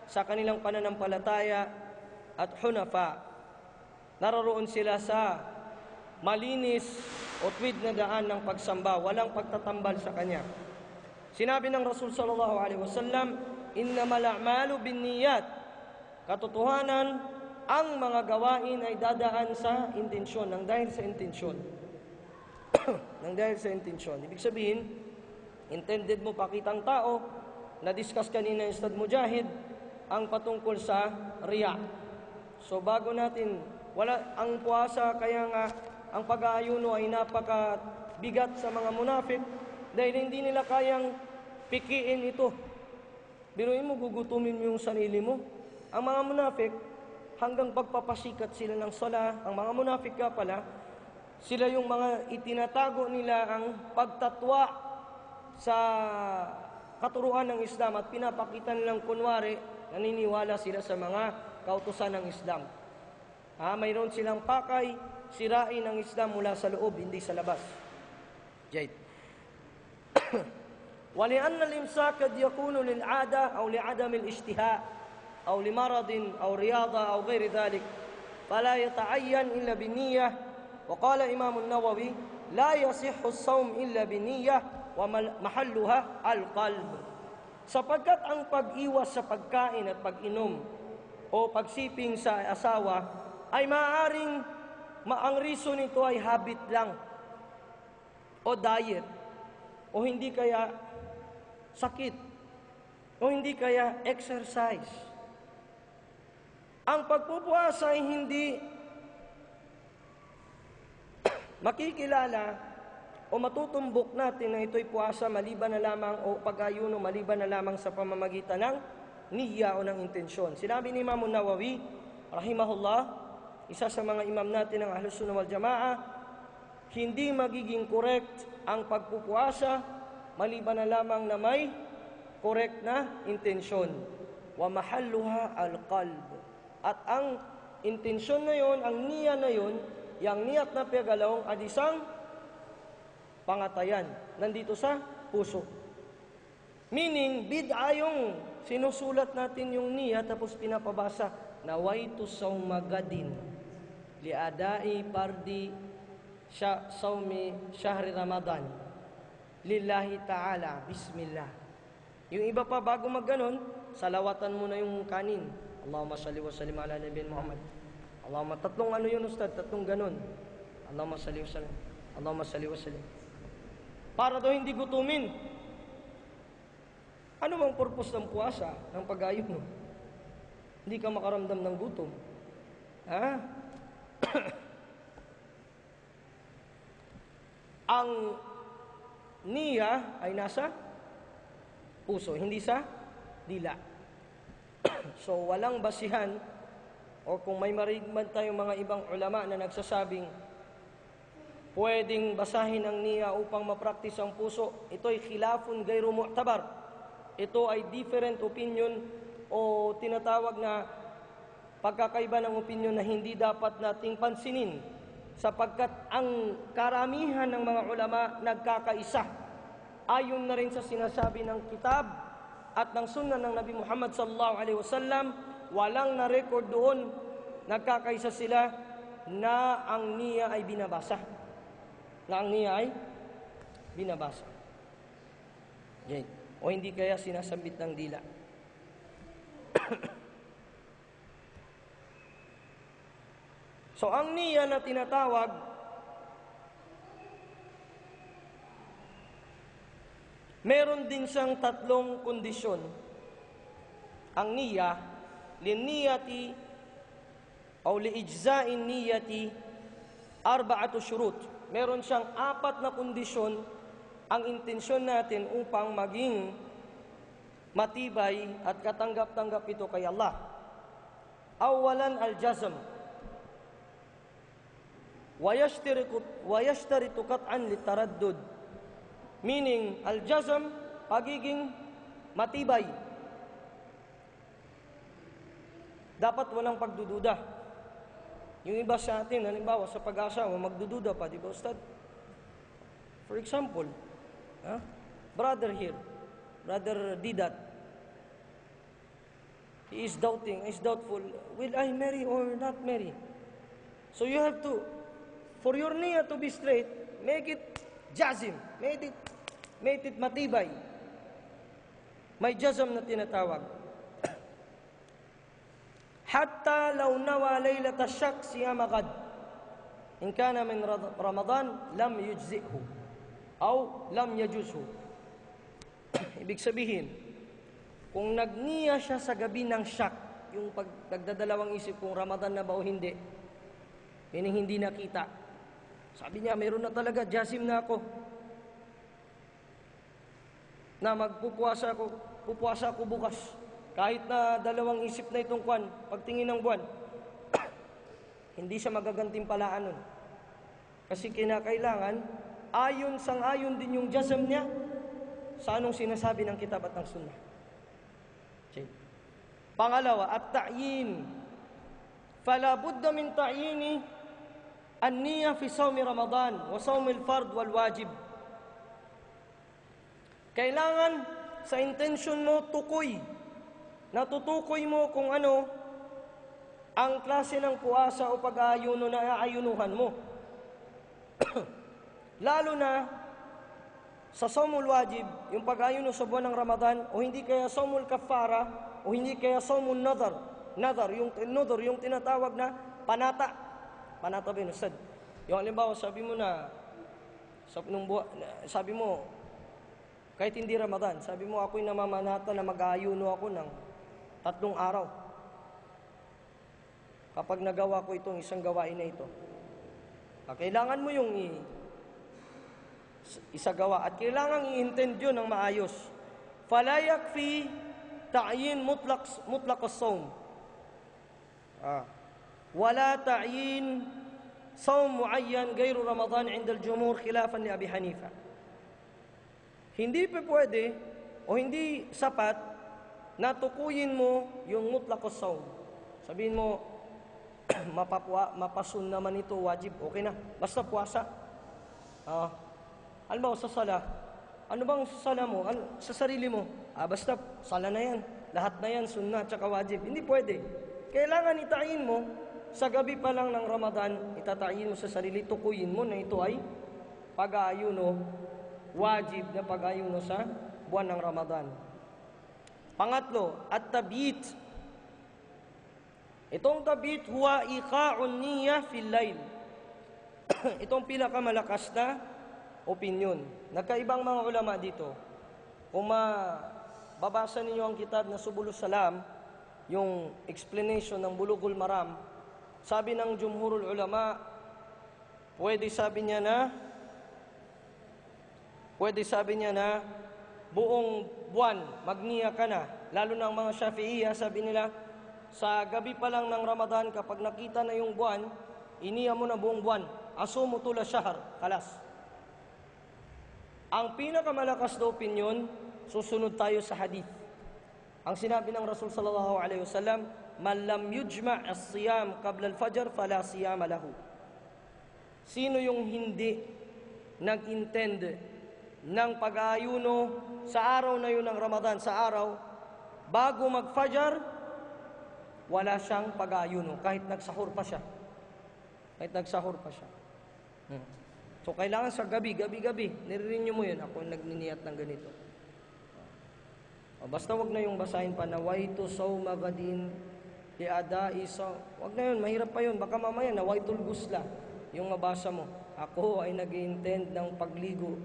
sa kanilang pananampalataya at hunafa. Naroon sila sa malinis o tuwid na daan ng pagsamba, walang pagtatambal sa Kanya. Sinabi ng Rasul sallallahu alaihi wasallam, innamal a'malu binniyat. Katotohanan, ang mga gawain ay dadaan sa intensyon, nang dahil sa intensyon. Nang dahil sa intensyon. Ibig sabihin, intended mo pakitang tao, na-discuss kanina yung Ustad Mujahid, ang patungkol sa riya. So bago natin, ang puasa, kaya nga, ang pag-aayuno ay napakabigat sa mga munafik dahil hindi nila kayang pikiin ito. Biruin mo, gugutumin mo yung sarili mo. Ang mga munafik, hanggang pagpapasikat sila ng sala, ang mga munafik ka pala, sila yung mga itinatago nila ang pagtatwa sa katuruan ng Islam at pinapakita nilang kunwari, naniniwala sila sa mga kautusan ng Islam. Mayroon silang pakay, sirain ang Islam mula sa loob, hindi sa labas. Jade. وَلِأَنَّ الْإِمْسَاكَ قَدْ يَكُونُ لِلْعَادَةِ أَوْ لِعَدَمِ الْإِجْتِهَاءِ أَوْ لِمَرَضٍ أَوْ رِيَاضَةٍ أَوْ غَيْرِ ذَلِكَ فَلَا يَتَعَيَّنْ إِلَّا بِالنِّيَّةِ وقال إمام النووي لا يصح الصوم إلا بنية ومحلها القلب. Sapagkat ang pag-iwas sa pagkain at pag-inom o pagsiping sa asawa ay maaaring ang reason nito ay habit lang o diet o hindi kaya sakit o hindi kaya exercise. Ang pagpupuasa ay hindi makikilala o matutumbok natin na ito'y puasa maliban na lamang o pag-ayuno maliban na lamang sa pamamagitan ng niyya o ng intensyon. Sinabi ni Imam Nawawi, rahimahullah, isa sa mga imam natin ng Ahlus Sunnah wal Jamaa, hindi magiging correct ang pagpupuasa maliban na lamang na may correct na intensyon. Wa mahalluha al-qalb. At ang intensyon na yon, ang niyya na yon, yang niyat na pagalaw ay isang pangatayan. Nandito sa puso. Meaning, bid'a yung sinusulat natin yung niyya tapos pinapabasa. Nawaitu sawma gadin liadai pardi sawmi syahri Ramadan lillahi ta'ala bismillah. Yung iba pa bago magganon, salawatan mo na yung kanin. Allahumma salli wa sallim ala nabiyyin Muhammad. Allahumma, tatlong ano yun Ustad, tatlong ganon. Allahumma salli wa sallim. Allahumma salli wa sallim. Para daw hindi gutumin. Ano bang purpose ng puasa, ng pag-ayuno? Hindi ka makaramdam ng gutom. Ang niya ay nasa puso, hindi sa dila. So walang basihan o kung may marigman tayong mga ibang ulama na nagsasabing pwedeng basahin ang niya upang mapraktis ang puso, ito ay khilafun gayru mu'tabar. Ito ay different opinion o tinatawag na pagkakaiba ng opinion na hindi dapat nating pansinin sapagkat ang karamihan ng mga ulama nagkakaisa. Ayon na rin sa sinasabi ng kitab at ng sunnah ng Nabi Muhammad sallallahu alaihi wasallam, walang na-record doon nagkakaisa sila na ang niya ay binabasa. Na ang niya ay binabasa. Okay. O hindi kaya sinasambit ng dila. So ang niya na tinatawag Meron din siyang tatlong kondisyon. Ang niyya, linniyati o liijza'in niyati arba'atu syurut. Meron siyang 4 na kondisyon ang intensyon natin upang maging matibay at katanggap-tanggap ito kay Allah. Awalan al-jazm. Wa yashtaritu qat'an litaraddud. Meaning, al-jazm, pagiging matibay. Dapat walang pagdududa. Yung iba sa atin, halimbawa sa pag-asawa, magdududa pa, di ba Ustad? For example, brother here, brother did that. He is doubting, is doubtful, will I marry or not marry? So you have to, for your niyyah to be straight, make it jazim, make it matibay. May jazm na tinatawag. Hatta law nawa laylat asyak siyama qad. In kana min Ramadan, lam yujzi'hu. Aw lam yajuzhu. Ibig sabihin, kung nagniya siya sa gabi ng syak, yung nagdadalawang isip kung Ramadan na ba o hindi, hindi nakita. Sabi niya, mayroon na talaga, jazim na ako. Na pupuasa ako bukas. Kahit na dalawang isip na itong kwan, pagtingin ng buwan, hindi siya magagantimpalaan nun. Kasi kinakailangan, sang-ayon din yung jazm niya sa anong sinasabi ng kitab at ng sunnah. Okay. Pangalawa, at-ta'yin. Fala budda min ta'yini an-niyya fi sawmi Ramadan wa sawmi al-fard wal wajib. Kailangan sa intention mo tukoy. Natutukoy mo kung ano ang klase ng puasa o pag-aayuno na aayunuhan mo. Lalo na sa sawmul wajib, yung pag-aayuno sa buwan ng Ramadan, o hindi kaya sawmul kafara, o hindi kaya sawmul nadar, yung tinatawag na panata. Panata ba yun, Ustad? Yung halimbawa, sabi mo, kahit hindi Ramadan, sabi mo, ako'y namamanata na mag-aayuno ako ng 3 araw. Kapag nagawa ko itong isang gawain na ito, kailangan mo yung isagawa at kailangan i-intend yun ng maayos. Fala yakfi ta'yin mutlaq as-sawm. Wala ta'yin sawm muayyan gayru Ramadan 'inda al-jumhur khilafan li Abi Hanifa. Hindi pa pwede o hindi sapat natukuyin mo yung mutlaq as-sawm. Sabihin mo, mapasun naman ito, wajib, okay na. Basta puasa. Halimbawa sa sala, ano bang sala mo? Sa sarili mo? Basta sala na yan. Lahat na yan, sunnah, tsaka wajib. Hindi pwede. Kailangan itayin mo, sa gabi pa lang ng Ramadan, itatayin mo sa sarili, tukuyin mo na ito ay pag-aayuno, wajib na pag-aayuno sa buwan ng Ramadan. Pangatlo, at-tabit. Itong tabit, huwa iqa'un niyya fil layl. Itong pinakamalakas na opinion. Nagkaibang mga ulama dito. Kung babasa ninyo ang kitab na Subulus Salam, yung explanation ng Bulughul Maram, sabi ng jumhurul ulama, pwede sabi niya na buong buwan, magniya ka na. Lalo ng mga Shafi'iyya, sabi nila, sa gabi pa lang ng Ramadan, kapag nakita na yung buwan, iniya mo na buong buwan. Asumu tula syahar, kalas. Ang pinakamalakas na opinion, susunod tayo sa hadith. Ang sinabi ng Rasul sallallahu alaihi wasallam, man lam yujma' as-siyam qabla al-fajr fala siyama lahu. Sino yung hindi nag-intend ng pag-aayuno sa araw na yun ng Ramadan, sa araw, bago mag-fajr, wala siyang pag-aayuno, kahit nagsahur pa siya. So, kailangan sa gabi, nire-renew mo yun. Ako nagniniyat ng ganito. Basta wag na yung basahin pa, nawaitu sawma gadin liadai saw. Wag na yun, mahirap pa yun. Baka mamaya, nawaitul gusla, yung mabasa mo. Ako ay nag-intend ng pagligo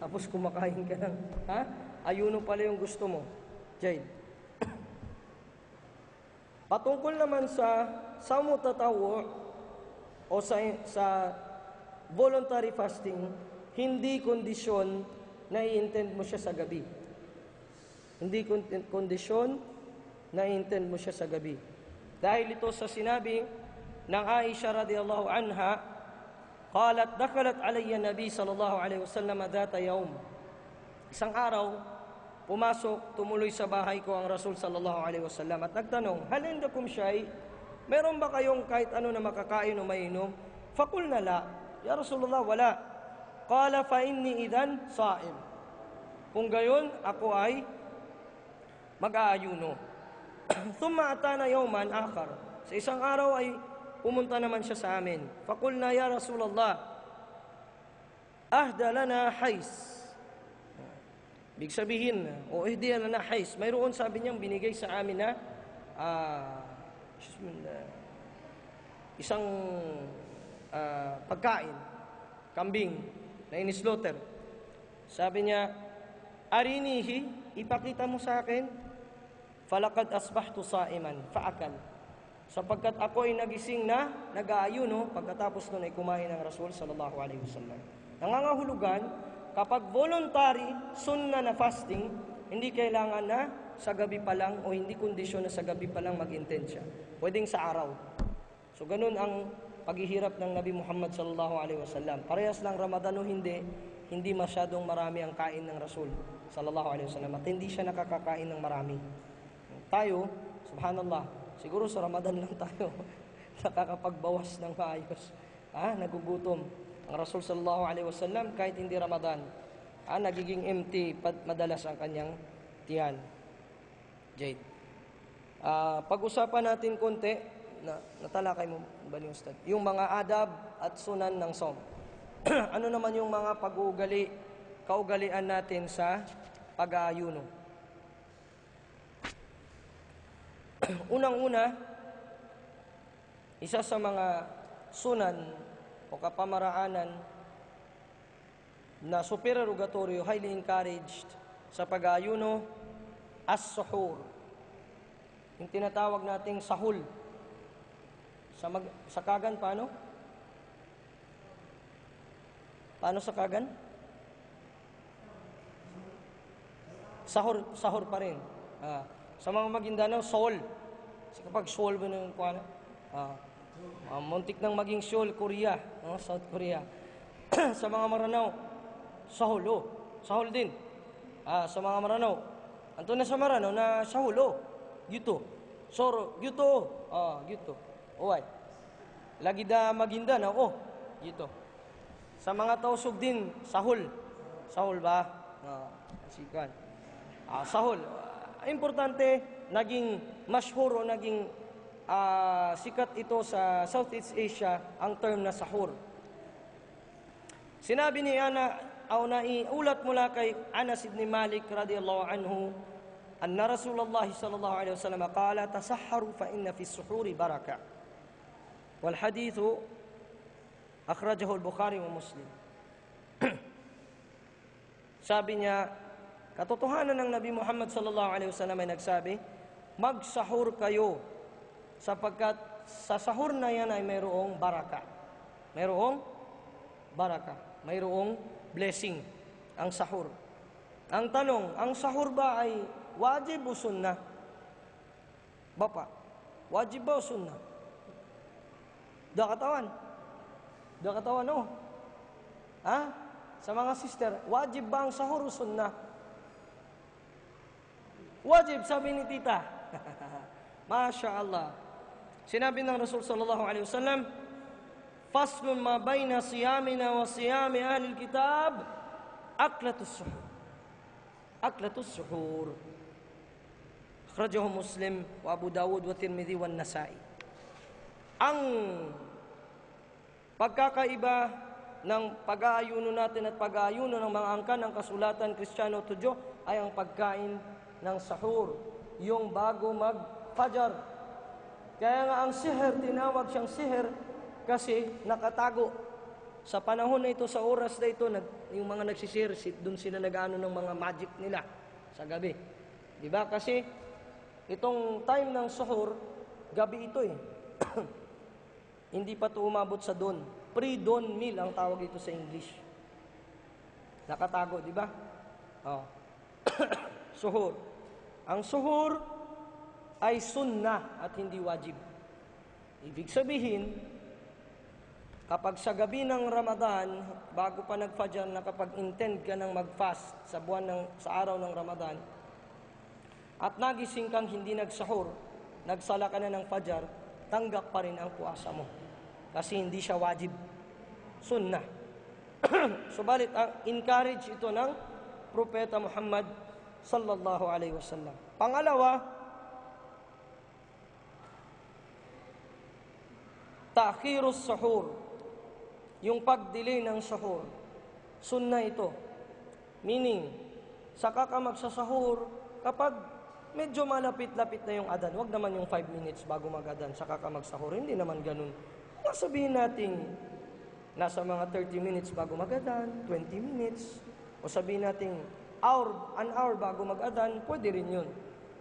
Tapos kumakain ka ng, ha? Ayuno pala yung gusto mo. Jade. Patungkol naman sa samu tatawu o sa voluntary fasting, hindi kondisyon na i-intend mo siya sa gabi. Hindi kondisyon na i-intend mo siya sa gabi. Dahil ito sa sinabi ng Aisha radhiyallahu anha, qalat dakhalat alayya nabi sallallahu alaihi wasallam dhata yawm. Isang araw, pumasok, tumuloy sa bahay ko ang Rasul sallallahu alaihi wasallam at nagtanong, hal indakum shay? Meron ba kayong kahit ano na makakain o mainom? Faqulna la. Ya Rasulullah, wala. Qala fa inni idan sa'im. Kung gayon, ako ay mag-aayuno. Thumma atana yawman akhar. Sa isang araw ay pumunta naman siya sa amin. Faqulna ya Rasulullah, ahda lana hais. Ibig sabihin, o ihdiya lana hais. Mayroon sabi niyang binigay sa amin na isang pagkain, kambing na inislaughter. Sabi niya, arinihi, ipakita mo sa akin. Falakad asbahtu sa'iman, faakal. Sapagkat ako ay nagising na nag-aayuno, pagkatapos nun ay kumain ng Rasul sallallahu alaihi wasallam. Nangangahulugan, kapag voluntary, sunna na fasting, hindi kailangan na sa gabi pa lang o hindi kondisyon na sa gabi pa lang mag-intend siya. Pwedeng sa araw. So ganun ang paghihirap ng Nabi Muhammad sallallahu alaihi wasallam. Parehas lang Ramadan o hindi masyadong marami ang kain ng Rasul sallallahu alaihi wasallam at hindi siya nakakakain ng marami. Tayo, subhanallah, siguro sa Ramadan lang tayo nakakapagbawas ng maayos. Nagugutom. Ang Rasul sallallahu alaihi wasallam kahit hindi Ramadan, nagiging empty madalas ang kanyang tiyan. Jade. Pag-usapan natin konti, natalakay mo ba ni Ustad? Yung mga adab at sunan ng som. Ano naman yung mga kaugalian natin sa pag-aayuno? Unang-una, isa sa mga sunan o kapamaraanan na supererogatorio, highly encouraged sa pag-aayuno, as-suhur. Yung tinatawag nating sahul. Sa kagan, paano? Paano sa kagan? Sahur pa rin. Sa mga Maguindanao, sol. Kasi kapag sol ba nung kuwana? Muntik nang maging Seoul, Korea, South Korea. Sa mga Maranao, Sahol, Sahol din. Sa mga Maranao, anto na sa Maranao na Sahol, Gyuto. Soro, Gyuto, Gyuto. Uway. Lagi da Maguindanao, Gyuto. Sa mga Tausug din, Sahol. Sahol ba? Sikan. Sahol. Importante, naging mashhur o naging sikat ito sa Southeast Asia ang term na sahur. Sinabi ni naiulat mula kay Anas ibn Malik radhiyallahu anhu, anna Rasulullah sallallahu alaihi wasallam qala tasahharu fa inna fi as-suhuri baraka. Wal hadithu akhrajahu al-Bukhari wa Muslim. Sabi niya, katotohanan ng Nabi Muhammad sallallahu alaihi wasallam ay nagsabi, magsahur kayo sapagkat sa sahur na yan ay mayroong baraka. Mayroong baraka. Mayroong blessing ang sahur. Ang tanong, ang sahur ba ay wajib o sunnah? Bapa, wajib ba o sunnah? Dakatawan, Sa mga sister, wajib ba ang sahur o sunnah? Wajib, sabi ni tita. Masya Allah. Sinabi ng Rasul sallallahu alaihi wasallam, faslun ma bayna siyamina wa siyami ahlil kitab, aklatus suhur. Aklatus suhur. Akhrajahu Muslim wa Abu Dawud wa Tirmidhi wa Nasa'i. Ang pagkakaiba ng pag-aayuno natin at pag-aayuno ng mga angkan ng kasulatan Kristiyano Tudyo ay ang pagkain ng sahur, yung bago mag-fajar. Kaya nga ang sihir, tinawag siyang sihir kasi nakatago. Sa panahon na ito, sa oras na ito, yung mga nagsishare, doon sila nag-ano ng mga magic nila sa gabi. Di ba? Kasi itong time ng suhoor, gabi ito eh. Hindi pa ito umabot sa dawn. Pre-dawn meal ang tawag ito sa English. Nakatago, di ba? Oh. Suhoor. Ang suhoor ay sunnah at hindi wajib. Ibig sabihin, kapag sa gabi ng Ramadan, bago pa nag-fajr, nakapag-intend ka ng mag-fast sa araw ng Ramadan, at nagising kang hindi nagsahur, nagsala ka na ng fajr, tanggap pa rin ang puasa mo. Kasi hindi siya wajib. Sunnah. Subalit, encourage ito ng Propeta Muhammad sallallahu alaihi wasallam. Pangalawa, ta'khirus suhur. Yung pagdelay ng sahur. Sunnah ito. Meaning, saka ka magsasahur kapag medyo malapit-lapit na yung adan. Huwag naman yung 5 minutes bago mag-adan, saka ka magsahur. Hindi naman ganun. Sabihin natin, nasa mga 30 minutes bago mag-adan, 20 minutes, o sabihin natin, an hour bago mag-adan, pwede rin yun.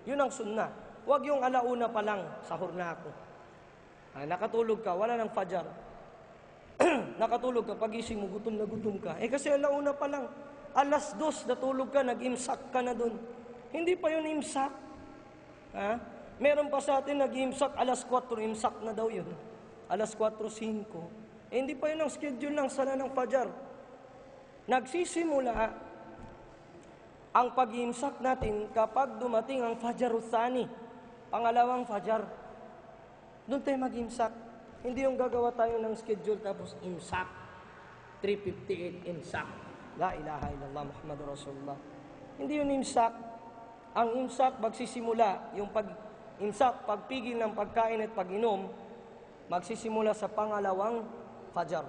Yun ang sunnah. Huwag yung alauna pa lang, sahur na ako. Nakatulog ka, wala ng fajr. Nakatulog ka, pagising mo, gutom na gutom ka. Kasi alauna pa lang. 2:00 natulog ka, nag-imsak ka na dun. Hindi pa yun imsak. Meron pa sa atin nag-imsak, 4:00, imsak na daw yun. 4:05. Hindi pa yun ang schedule ng sala ng fajr. Nagsisimula ang pag-imsak natin kapag dumating ang fajr uthani, pangalawang fajr. Doon tayo mag-imsak. Hindi yung gagawa tayo ng schedule tapos imsak. 3:58 imsak. La ilaha illallah Muhammadur Rasulullah. Hindi yun imsak. Ang imsak magsisimula, yung pag-imsak, pagpigil ng pagkain at pag-inom, magsisimula sa pangalawang fajr.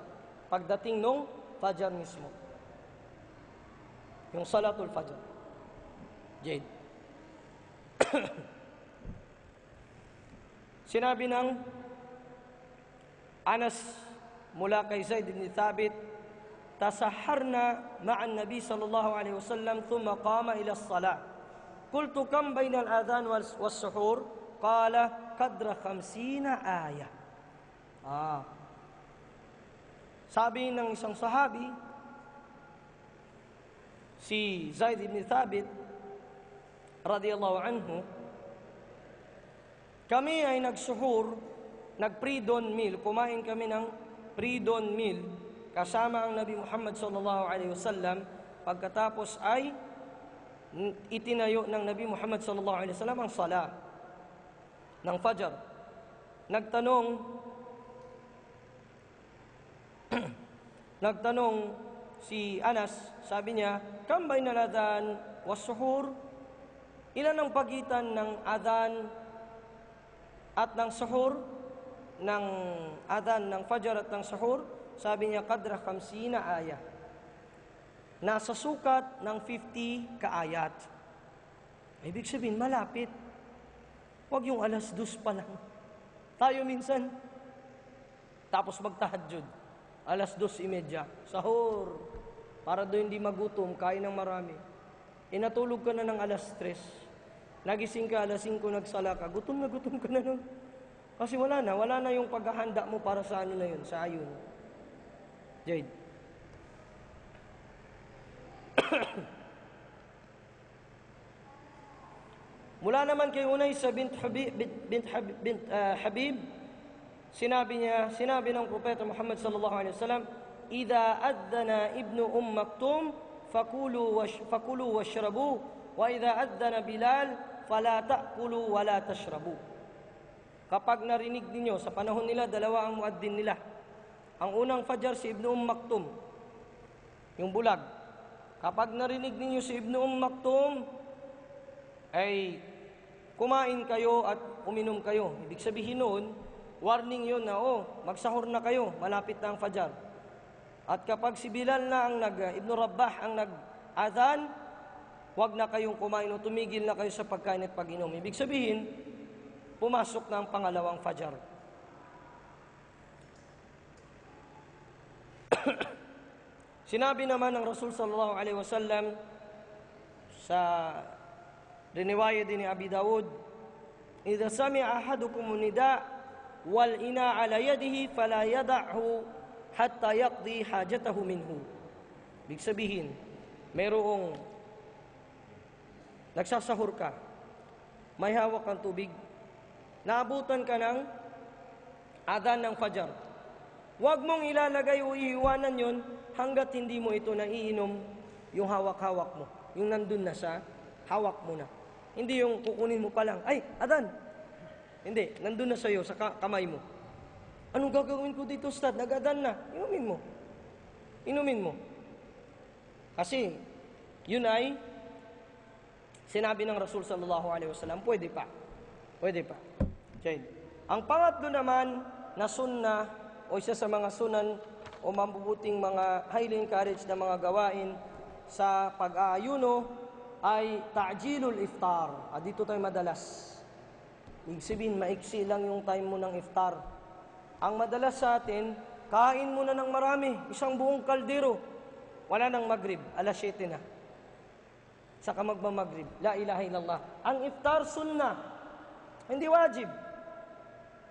Pagdating nung fajr mismo. Yung salatul fajr. Jade. Sinabi ng Anas mula kay Zaid ibn Thabit, tasaharna ma'an Nabi sallallahu alaihi wasallam thumma qama ila as-salah. Qultu kam bayna al-adhan was-suhur? Qala qadra 50 ayah. Sabi ng isang sahabi, si Zaid ibn Thabit radiyallahu anhu, kami ay nagsuhur, nag-pre-dawn meal, kumain kami ng pre-dawn meal kasama ang Nabi Muhammad sallallahu alaihi wasallam. Pagkatapos ay itinayo ng Nabi Muhammad sallallahu alaihi wasallam ang sala ng fajr. Nagtanong si Anas, sabi niya, kam bainal adhan was suhur? Ilan ang pagitan ng adhan at ng suhur? Ng adhan ng fajr at ng suhur? Sabi niya, qadra 50 ayah. Nasa sukat ng 50 kaayat. Ibig sabihin, malapit. Huwag yung 2:00 pa lang. Tayo minsan, tapos magtahajjud. 2:30, sahur. Para doon hindi magutom, kain ng marami. Natulog ka na ng 3:00. Nagising ka, 5:00, nagsala ka. Gutom ka na nun. Kasi wala na yung paghahanda mo para sa ano na yun, sa ayun. Jade. Mula naman kay Unaysa bint Habib, sinabi ng Propeta Muhammad sallallahu alaihi wasallam, "Idza adana ibnu Maktum fakulu washrabu, wa idza adana Bilal fala ta'kulu wa la tashrabu." Kapag narinig ninyo, sa panahon nila, dalawa ang muaddin nila. Ang unang fajr si Ibnu Maktum, yung bulag. Kapag narinig ninyo si Ibnu Maktum, ay kumain kayo at uminom kayo. Ibig sabihin noon, warning yun na, magsahur na kayo, malapit na ang fajr. At kapag si Bilal na Ibnu Rabah ang nag-adhan, huwag na kayong kumain o tumigil na kayo sa pagkain at pag-inom. Ibig sabihin, pumasok na ang pangalawang fajr. Sinabi naman ng Rasul sallallahu alaihi wasallam sa riwayat din ni Abi Dawud, "Idza sami'a ahadukum nida wal ina ala yadihi fala yad'hu hatta yaqdi hajatahu minhu." Ibig sabihin, mayroong nagsasahur ka, may hawak kang tubig, naabutan ka ng adhan ng fajar. Huwag mong ilalagay o iiwanan yon hanggat hindi mo ito naiinom yung hawak-hawak mo. Yung nandun na sa hawak mo na. Hindi yung kukunin mo pa lang, ay, adhan. Hindi, nandun na sa'yo, sa kamay mo. Anong gagawin ko dito, Ustad? Nag-adhan na. Inumin mo. Inumin mo. Kasi, yun ay sinabi ng Rasul sallallahu alaihi wasallam, pwede pa. Pwede pa. Okay. Ang pangatlo naman na sunnah o isa sa mga sunan o mabubuting mga highly encouraged na mga gawain sa pag-aayuno ay ta'jilul iftar. Dito tayo madalas. Ibig sabihin, maiksi lang yung time mo ng iftar. Ang madalas sa atin, kain muna ng marami, isang buong kaldero. Wala nang maghrib, alas 7 na. Saka magmamagrib. La ilaha illallah. Ang iftar sunnah, hindi wajib.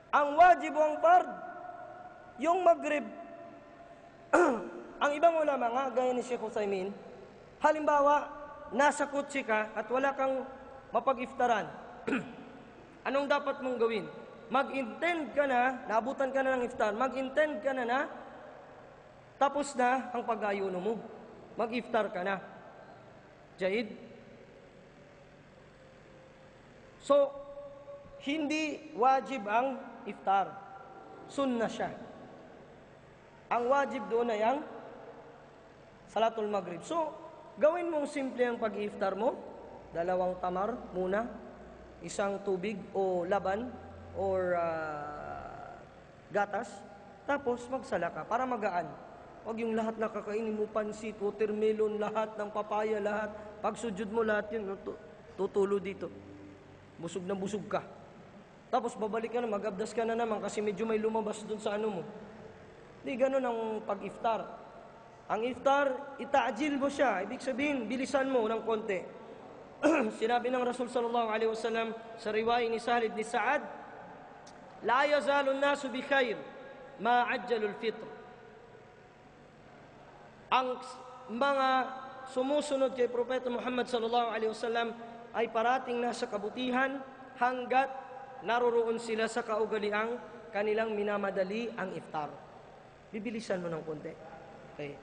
Ang wajib o ang fard, yung maghrib. Ang ibang ulama nga, gaya ni Sheikh Utsaimin, halimbawa, nasa kutsi ka at wala kang mapag-iftaran. Anong dapat mong gawin? Mag-intend ka na, naabutan ka na ng iftar, mag-intend ka na tapos na ang pag-ayuno mo. Mag-iftar ka na. Jaid? So, hindi wajib ang iftar. Sunnah siya. Ang wajib doon ay ang salatul maghrib. So, gawin mong simple ang pag-iftar mo. 2 tamar muna, 1 tubig o laban or gatas. Tapos magsala ka para magaan. Huwag yung lahat na kakainin mo, pansit, watermelon, lahat ng papaya, lahat. Pag sujud mo lahat yun, tutulo dito. Busog na busog ka. Tapos babalik ka na, magabdas ka na naman kasi medyo may lumabas dun sa ano mo. Hindi ganun ang pag-iftar. Ang iftar, ita'jil mo siya. Ibig sabihin, bilisan mo ng konti. Sinabi ng Rasul sallallahu alaihi wasallam sa riwayat ni Sahal ibn Sa'ad, "La yazalu an-nasu bi khair ma ajjalul fitr." Ang mga sumusunod kay Propeta Muhammad sallallahu alaihi wasallam ay parating nasa kabutihan hanggat naroroon sila sa kaugaliang kanilang minamadali ang iftar. Bibilisan mo ng konti. Okay.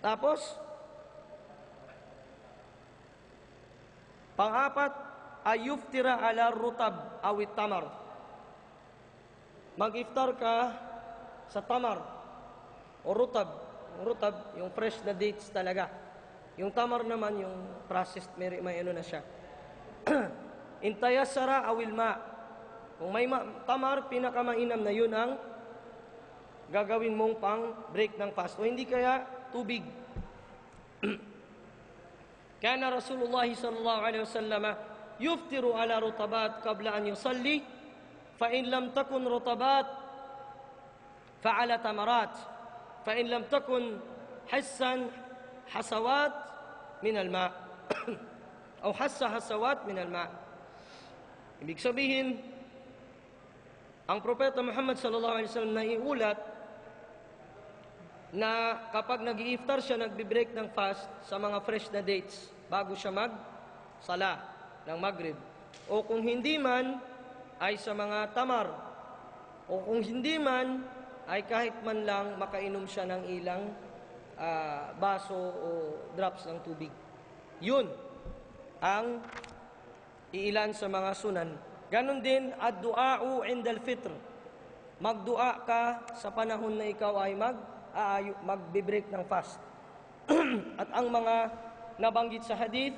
Tapos, pang-apat, ay yuftira ala rutab awit tamar. Mag-iftar ka sa tamar o rutab. Rutab, yung fresh na dates talaga. Yung tamar naman, yung processed, may ano na siya. Intayasara awil ma. Kung may tamar, pinakamainam na yun ang gagawin mong pang break ng fast. O hindi kaya tubig. Kana Rasulullah sallallahu alaihi wasallam yuftiru ala rutabat qabla an yusalli fa in lam takun rutabat fa ala tamarat fa in lam takun hassan hasawat min al-ma o hassa hasawat min al-ma. Ibig sabihin, ang Propeta Muhammad sallallahu alaihi wasallam naiulat na kapag nag-i-iftar siya, nagbi-break ng fast sa mga fresh na dates bago siya mag-sala ng maghrib. O kung hindi man, ay sa mga tamar. O kung hindi man, ay kahit man lang makainom siya ng ilang baso o drops ng tubig. Yun ang iilan sa mga sunan. Ganon din, ad-du'a'u indal fitr. Magdua ka sa panahon na ikaw ay magbe-break ng fast. At ang mga nabanggit sa hadith,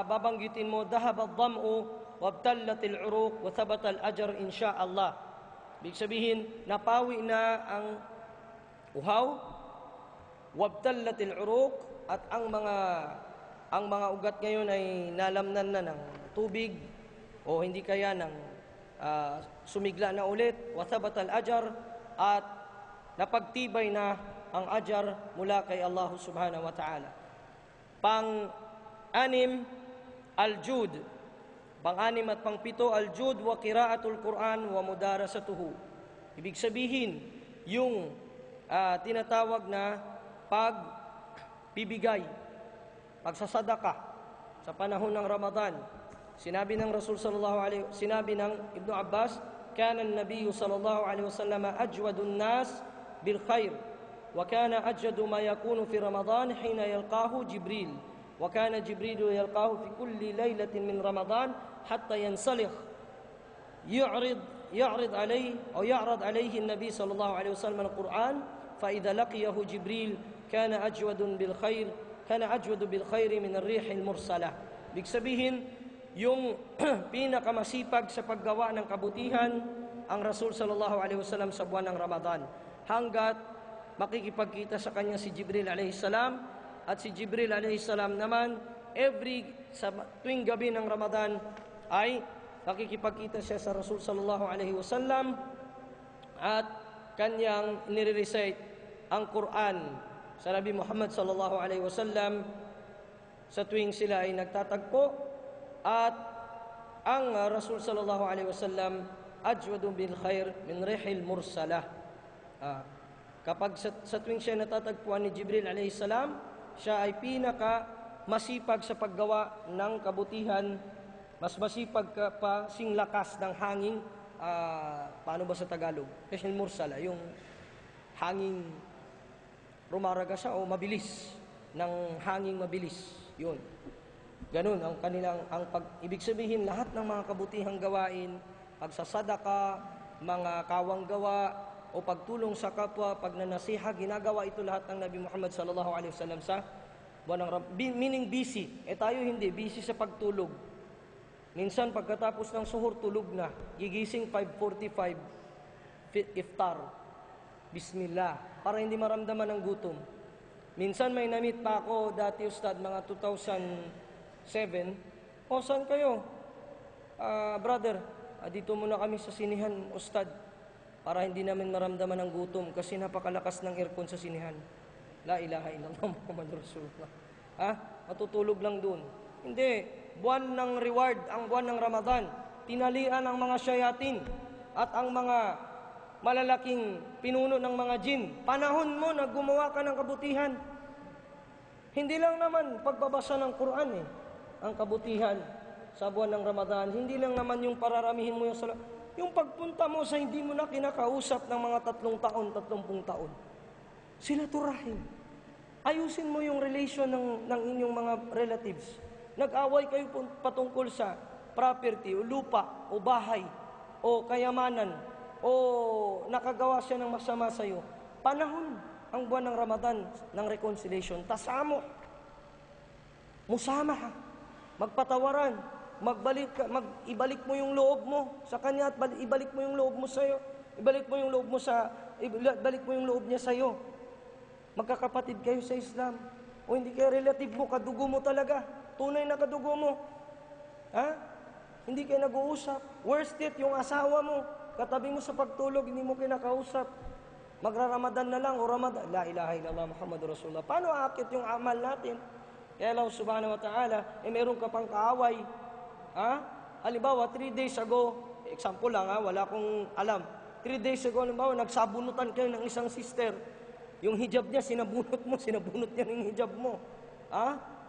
babanggitin mo, dahab ad-dam'u wabtallat al-uruq wa thabata al-ajr insha'Allah. Ibig sabihin, napawi na ang uhaw, wabtallat al-uruq, at ang mga ugat ngayon ay nalamnan na ng tubig o hindi kaya ng sumigla na ulit, wa thabata al-ajr, at napagtibay na ang ajar mula kay Allah subhanahu wa ta'ala. Pang-anim, al-jud. Pang-anim at pang-pito, al-jud wa qiraatul Quran wa mudarasatuhu. Ibig sabihin, yung tinatawag na pagbibigay, pagsasadaka sa panahon ng Ramadan. Sinabi ng sinabi ng Ibn Abbas, kana an-nabiy sallallahu alaihi wasallam ajwadun nas bil khair wa kana ajwadu ma yakunu fi Ramadan hina yalqahu Jibril wa kana Jibril yalqahu fi kulli laylatin min Ramadan hatta yansalikh يعرض عليه النبي صلى الله عليه وسلم القرآن فإذا لقيه جبريل كان أجود بالخير من الريح المرسلة. Ibig sabihin, yung pinakamasipag sa paggawa ng kabutihan ang Rasul sallallahu alaihi wasallam sa buwan ng Ramadan, hanggat makikipagkita sa kanya si Jibril alaihi salam, at si Jibril alaihi salam naman sa tuwing gabi ng Ramadan ay nakikipagkita siya sa Rasul sallallahu alaihi wasallam at kanyang nire-recite ang Quran sa Nabi Muhammad sallallahu alaihi wasallam sa tuwing sila ay nagtatagpo. At ang Rasul sallallahu alaihi wasallam ajwadu bil khair min rihil mursalah. Kapag sa tuwing siya natatagpuan ni Jibril alaihi salam, siya ay pinaka masipag sa paggawa ng kabutihan, mas masipag pa sing lakas ng hangin. Paano ba sa Tagalog? Rihil mursala, yung hangin rumaraga siya o mabilis, ng hangin mabilis. Yun. Ganun ang kanilang ibig sabihin, lahat ng mga kabutihang gawain, pagsasadaka, mga kawang gawa o pagtulong sa kapwa, pagnanasiha, ginagawa ito lahat ng Nabi Muhammad sallallahu alaihi wasallam sa buwan ng Ramadan. Meaning busy. Tayo hindi, busy sa pagtulog. Minsan pagkatapos ng suhur, tulog na. Gigising 5:45, iftar. Bismillah. Para hindi maramdaman ng gutom. Minsan may namit pa ako dati, Ustad, mga 2007. Saan kayo? Brother, dito muna kami sa sinihan, Ustad, para hindi namin maramdaman ng gutom kasi napakalakas ng aircon sa sinihan. La ilaha illallah Muhammadur Rasulullah. Matutulog lang dun. Hindi, buwan ng reward, ang buwan ng Ramadan. Tinalian ang mga syayatin at ang mga malalaking pinuno ng mga jin. Panahon mo na gumawa ka ng kabutihan. Hindi lang naman pagbabasa ng Quran ang kabutihan sa buwan ng Ramadan. Hindi lang naman yung pararamihin mo yung salat. Yung pagpunta mo sa hindi mo na kinakausap ng mga 3 taon, 30 taon. Sila turahim. Ayusin mo yung relation ng inyong mga relatives. Nag-away kayo patungkol sa property, o lupa, o bahay, o kayamanan, o nakagawa siya ng masama sa iyo. Panahon ang buwan ng Ramadan ng reconciliation. Tasamo. Musamaha. Magpatawaran. Ibalik mo yung loob mo sa kanya at ibalik mo yung loob mo sa iyo. Ibalik mo yung loob niya sa iyo. Magkakapatid kayo sa Islam. O hindi kayo relative mo, kadugo mo talaga. Tunay na kadugo mo. Hindi kayo nag-uusap. Worst it, yung asawa mo, katabi mo sa pagtulog, hindi mo kinakausap. Magra-Ramadan na lang o Ramadan. La ilaha illallah Muhammadur Rasulullah. Paano aakit yung amal natin? Kaya Allah subhanahu wa ta'ala, meron ka pang kaaway. Halimbawa, 3 days ago, example lang wala akong alam. 3 days ago, halimbawa, nagsabunutan kayo ng isang sister. Yung hijab niya, sinabunot niya ng hijab mo.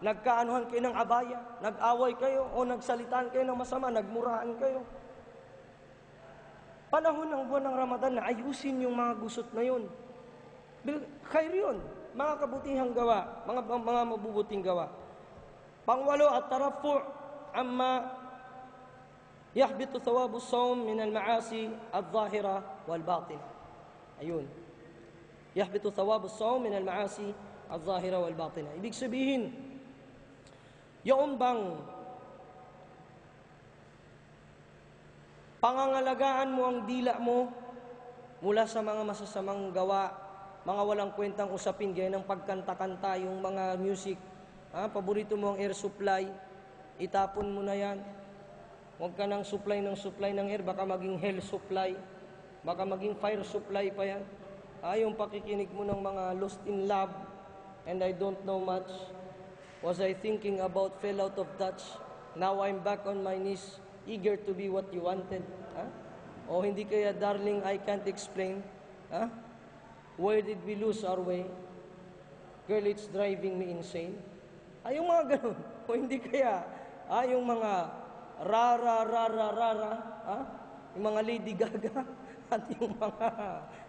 Nagkaanuhan kayo ng abaya, nag-away kayo, o nagsalitaan kayo ng masama, nagmurahan kayo. Panahon ng buwan ng Ramadan na ayusin yung mga gusot na yun. Khair yun, mga kabutihang gawa, mga mabubuting gawa. Pangwalo, at tarafu' amma yahbitu thawabu sawm min al-ma'asi al-zahira wal-batina. Ayun. Yahbitu thawabu sawm min al-ma'asi al-zahira wal-batina. Ibig sabihin, yung bang pangangalagaan mo ang dila mo mula sa mga masasamang gawa, mga walang kwentang usapin, gaya ng pagkanta-kanta, yung mga music, paborito mo ang air supply, itapon mo na yan. Huwag ka nang supply ng air, baka maging hell supply, baka maging fire supply pa yan. yung pakikinig mo ng mga Lost in Love and I Don't Know Much. Was I thinking about fell out of touch? Now I'm back on my knees, eager to be what you wanted. O hindi kaya, darling, I can't explain. Where did we lose our way? Girl, it's driving me insane. Yung mga ganun. O hindi kaya, yung mga rara, yung mga Lady Gaga, at yung mga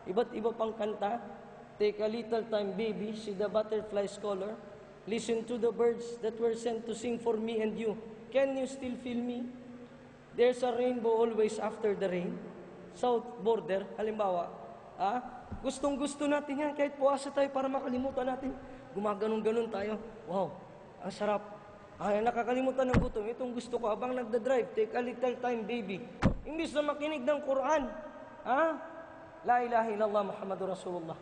iba't iba pang kanta. Take a little time, baby, see the butterflies color. Listen to the birds that were sent to sing for me and you. Can you still feel me? There's a rainbow always after the rain. South border, halimbawa, gustong-gusto natin yan, kahit puwasa tayo para makalimutan natin. Gumaganon-ganon tayo. Wow, ang sarap. Nakakalimutan ng gutom. Itong gusto ko, habang nagda-drive, take a little time, baby. Imbis na makinig ng Quran. La ilaha illallah Muhammadur Rasulullah.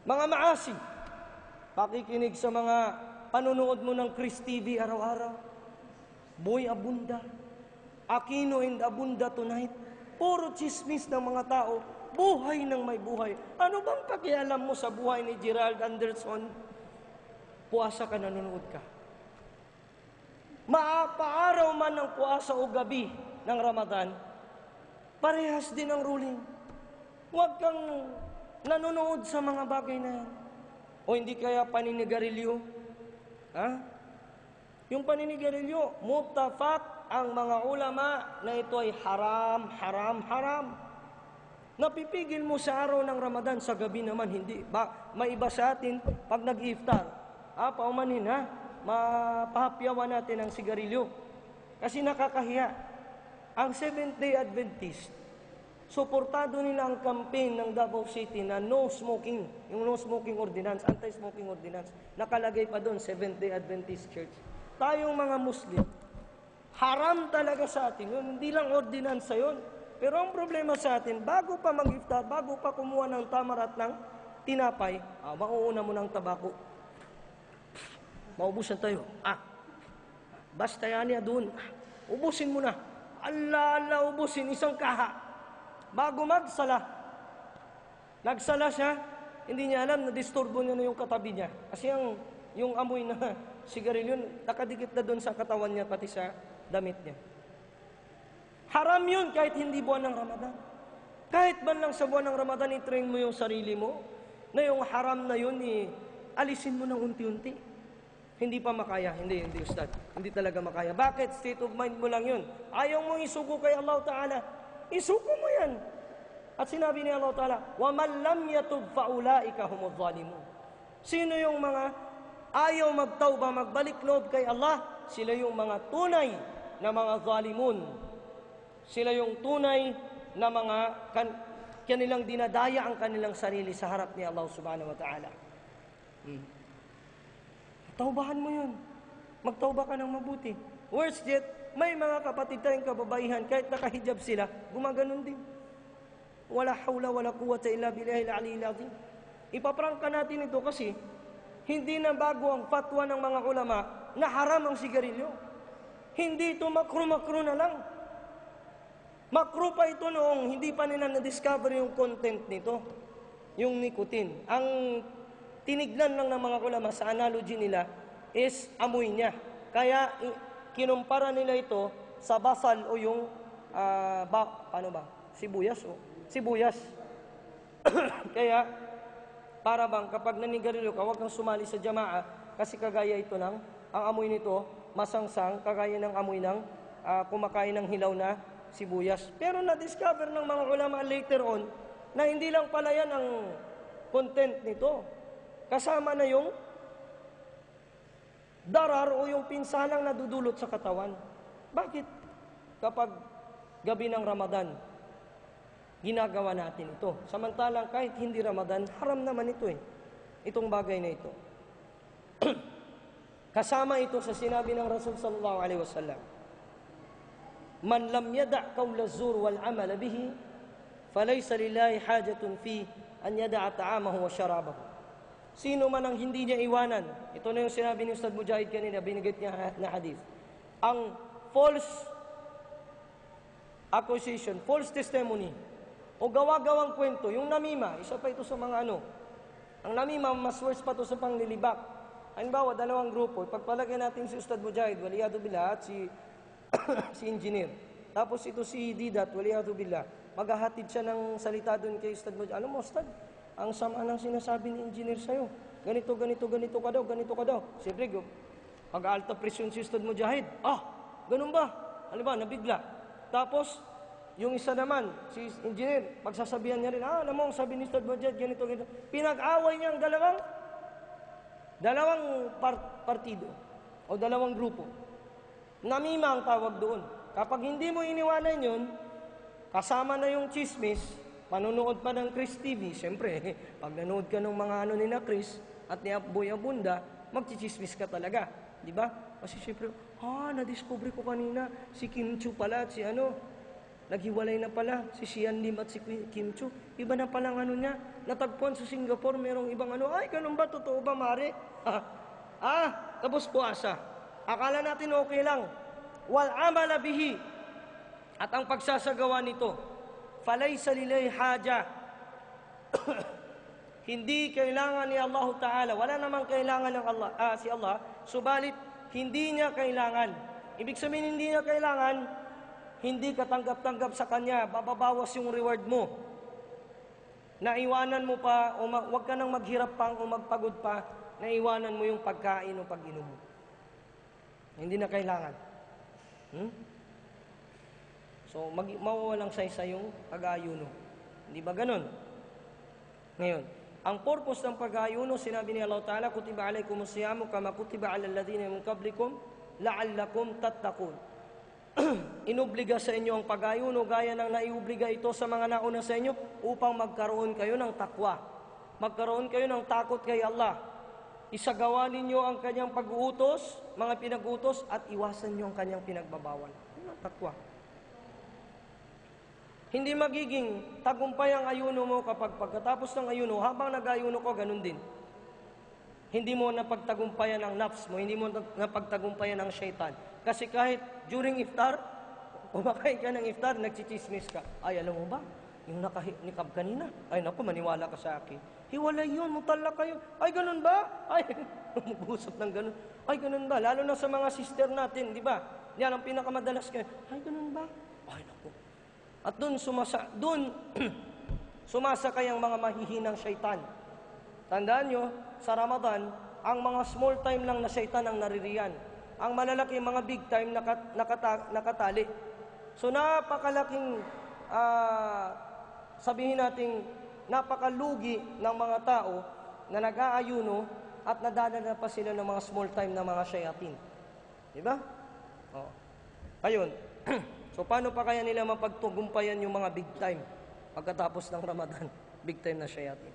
Mga maasi, pakikinig sa mga panunood mo ng Chris TV araw-araw. Boy Abunda, Aquino and Abunda tonight. Puro chismis ng mga tao, buhay ng may buhay. Ano bang pakialam mo sa buhay ni Gerald Anderson? Puasa ka, nanonood ka. Maapaaraw man ng puasa o gabi ng Ramadan, parehas din ang ruling. Huwag kang nanonood sa mga bagay na yan. O hindi kaya paninigarilyo? Yung paninigarilyo, muttafaq ang mga ulama na ito ay haram, haram, haram. Napipigil mo sa araw ng Ramadan, sa gabi naman hindi. May iba sa atin, pag nag-iftar, paumanin mapahapyawan natin ang sigarilyo. Kasi nakakahiya. Ang Seventh-day Adventist, suportado nila ang campaign ng Davao City na no smoking, yung no smoking ordinance, anti-smoking ordinance. Nakalagay pa doon, Seventh-day Adventist Church. Tayong mga Muslim, haram talaga sa atin yun. Hindi lang ordinansa yun. Pero ang problema sa atin, bago pa mag-iftar, bago pa kumuha ng tamar at ng tinapay, mauuna mo ng tabako. Maubusan tayo. Basta yan niya doon. Ubusin mo na. Allah, ubusin. Isang kaha. Bago magsala. Nagsala siya, hindi niya alam na disturbo niya na yung katabi niya. Kasi yung amoy na sigarilyo, nakadikit na doon sa katawan niya, pati sa damit niya. Haram yun kahit hindi buwan ng Ramadan. Kahit man lang sa buwan ng Ramadan, i-train mo yung sarili mo, na yung haram na yun, alisin mo ng unti-unti. Hindi pa makaya. Hindi, Ustad. Hindi talaga makaya. Bakit? State of mind mo lang yun. Ayaw mong isuko kay Allah Ta'ala. Isuko mo yan. At sinabi ni Allah Ta'ala, وَمَنْ لَمْ يَتُبْ فَأُولَٰئِكَ هُمُ الظَّالِمُونَ. Sino yung mga ayaw magtawba, magbalik loob kay Allah? Sila yung mga tunay na mga zalimun. Sila yung tunay na mga kanilang dinadaya ang kanilang sarili sa harap ni Allah Subhanahu wa Ta'ala. Taubahan mo yun. Magtauba ka ng mabuti. Worse yet, may mga kapatid tayong kababaihan, kahit nakahijab sila, gumaganon din. Wala hawla, wala quwwata illa billahil aliyyil azim. Ipaprangka natin ito kasi hindi na bago ang fatwa ng mga ulama na haram ang sigarilyo. Hindi ito makro-makro na lang. Makro pa ito noong hindi pa nila na-discover yung content nito, yung nicotine. Ang tinignan lang ng mga ulama sa analogy nila is amoy niya. Kaya kinumpara nila ito sa basal o yung sibuyas. Sibuyas. Kaya para bang kapag nanigarilyo ka, huwag kang sumali sa jamaa kasi kagaya ito ang amoy nito masangsang, kagaya ng amoy ng kumakain ng hilaw na sibuyas. Pero na-discover ng mga ulama later on na hindi lang pala yan ang content nito. Kasama na yung darar o yung pinsalang nadudulot sa katawan. Bakit? Kapag gabi ng Ramadan, ginagawa natin ito. Samantalang kahit hindi Ramadan, haram naman ito itong bagay na ito. Kasama ito sa sinabi ng Rasul sallallahu alaihi wasallam, Man lam yada' qawla zur wal amala bihi, falaysa lillahi hajatun fi an yada'a ta'amahu wa sharabahu. Sino man ang hindi niya iwanan, ito na yung sinabi ni Ustad Mujahid kanina, binigit niya na hadith. Ang false accusation, false testimony, O gawa-gawang kwento, yung namima, isa pa ito sa mga ano. Ang namima, mas worse pa ito sa panglilibak. Halimbawa, dalawang grupo, pagpalagyan natin si Ustad Mujahid, waliyadu billah, at si engineer. Tapos ito si Didat, waliyadu billah. Maghahatid siya ng salita doon kay Ustad Mujahid. Alam mo, Ustad, ang sama ng sinasabi ni engineer sa'yo. Ganito ka daw. Siyempre, pag-alta presyon si Ustad Mujahid. Ganun ba? Alam ba, nabigla. Tapos, yung isa naman, si engineer, pagsasabihan niya rin, alam mo, sabi ni Ustad Mujahid, ganito. Pinag-away niya ang dalawang partido o dalawang grupo. Namima ang tawag doon. Kapag hindi mo iniwanan yun, kasama na yung chismis, panunood pa ng Chris TV, siyempre, pag nanood ka ng mga ano ni na Chris at ni Boy Abunda, magchichismis ka talaga. Di ba? Kasi siyempre, nadiscover ko kanina, si Kim Chu pala at si naghiwalay na pala, si Sian Lim at si Kim Chu. Iba na palang ano niya, natagpuan sa Singapore, merong ibang ganun ba? Totoo ba, Mare? Tapos puasa. Akala natin okay lang. Wal amala bihi. At ang pagsasagawa nito, falaysa lilay haja. Hindi kailangan ni Allah Ta'ala. Wala namang kailangan ng si Allah. Subalit, hindi niya kailangan. Ibig sabihin, hindi niya kailangan, hindi ka tanggap-tanggap sa Kanya, bababawas yung reward mo. Naiwanan mo pa, o wag ka nang maghirap pang o magpagod pa, naiwanan mo yung pagkain o pag-inom mo. Hindi na kailangan. So, mawawalang saysa yung pag-aayuno. Hindi ba ganun? Ngayon, ang purpose ng pag-aayuno, sinabi ni Allah Ta'ala, kutiba alaykumus siyamu kama kutiba alal ladhina min qablikum la'allakum tattaqun. Inobliga sa inyo ang pag-ayuno gaya ng naiubliga ito sa mga nauna sa inyo upang magkaroon kayo ng takwa. Magkaroon kayo ng takot kay Allah. Isagawa ninyo ang kanyang pag-uutos, mga pinag-utos, at iwasan nyo ang kanyang pinagbabawal. Ano ang takwa? Hindi magiging tagumpay ang ayuno mo kapag pagkatapos ng ayuno, habang nag-ayuno ko, ganun din. Hindi mo napagtagumpayan ang nafs mo, hindi mo napagtagumpayan ang syaitan. Kasi kahit during iftar, kumakain ka ng iftar, nagchichismis ka. Ay, alam mo ba? Yung nakanikab kanina, ay naku, maniwala ka sa akin. Hiwalay yun, mutala kayo. Ay, ganun ba? Ay, mag-usap ng ganun. Ay, ganun ba? Lalo na sa mga sister natin, di ba? Yan ang pinakamadalas kayo. Ay, ganun ba? Ay, naku. At doon sumasakay ang mga mahihinang syaitan. Tandaan nyo, sa Ramadan, ang mga small time lang na syaitan ang naririyan. Ang malalaki, mga big time, nakatali. So, napakalaking, sabihin natin, napakalugi ng mga tao na nag-aayuno at nadadala pa sila ng mga small time na mga shayatin. Diba? Ayun. So, paano pa kaya nila mapagtugumpayan yung mga big time pagkatapos ng Ramadan? Big time na shayatin.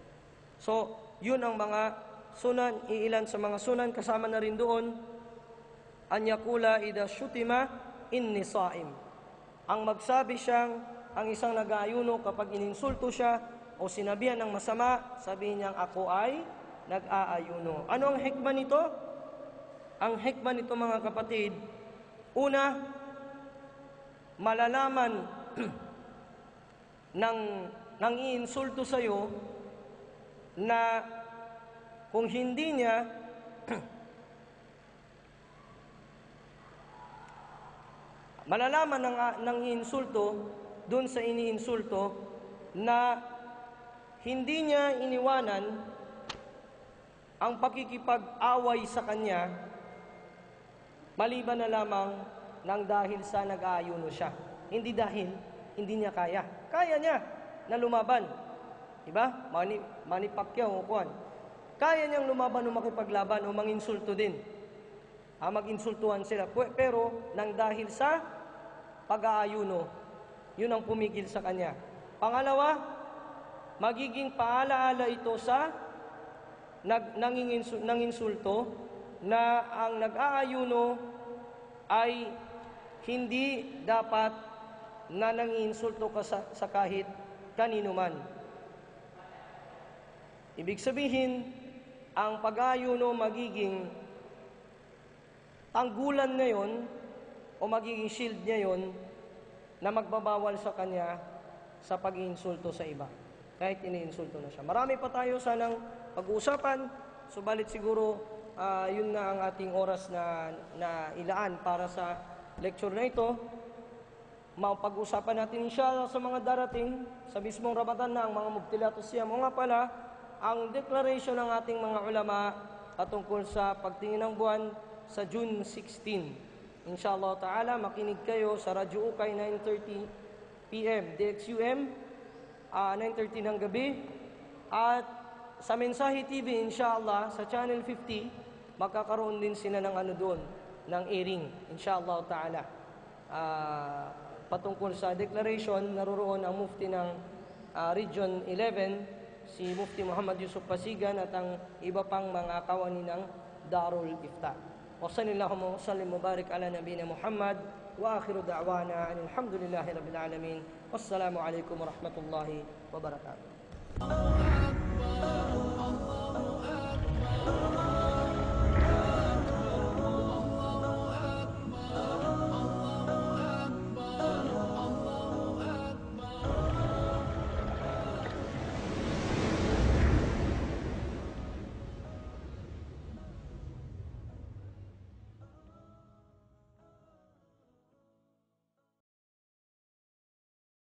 So, yun ang mga sunan, iilan sa mga sunan, kasama na rin doon, an yakula ida syutima inni saim. Ang magsabi siyang, ang isang nag-aayuno kapag ininsulto siya o sinabihan ng masama, sabihin niyang ako ay nag-aayuno. Ano ang hikmah nito? Ang hikmah nito, mga kapatid, una, malalaman ng iinsulto sa'yo na kung hindi niya malalaman ng iinsulto doon sa iniinsulto na hindi niya iniwanan ang pakikipag-away sa kanya maliban na lamang nang dahil sa nag-aayuno siya. Hindi dahil hindi niya kaya. Kaya niya na lumaban. Diba? Manny Pacquiao o kuwan. Kaya niyang lumaban o makipaglaban o manginsulto din. Mag-insultuhan sila. Pero nang dahil sa pag-aayuno, yun ang pumigil sa kanya. Pangalawa, magiging paalaala ito sa nanginsulto na ang nag-aayuno ay hindi dapat na nanginsulto ka sa kahit kanino man. Ibig sabihin, ang pag-aayuno magiging tanggulan ngayon o magiging shield niya yon na magbabawal sa kanya sa pag-iinsulto sa iba. Kahit iniinsulto na siya. Marami pa tayo sanang pag-uusapan, subalit siguro yun na ang ating oras na ilaan para sa lecture na ito. Mapag-usapan natin inshallah sa mga darating, sa mismong Ramadan na ang mga mubtilatus siyam. O nga pala, ang declaration ng ating mga ulama patungkol sa pagtingin ng buwan sa June 16. Inshallah ta'ala, makinig kayo sa Radyo Ukay 9:30 PM, DXUM, 9:30 ng gabi. At sa Mensahe TV, inshallah, sa Channel 50, magkakaroon din sila ng doon, ng airing, inshallah ta'ala. Patungkol sa declaration, naroroon ang mufti ng Region 11, si Mufti Muhammad Yusuf Pasigan at ang iba pang mga kawani ng Darul Ifta. Wa sallallahu wa sallim mubarak ala nabiyina Muhammad wa akhiru da'wana alhamdulillahi rabbil alamin. Wassalamu alaikum warahmatullahi wabarakatuh.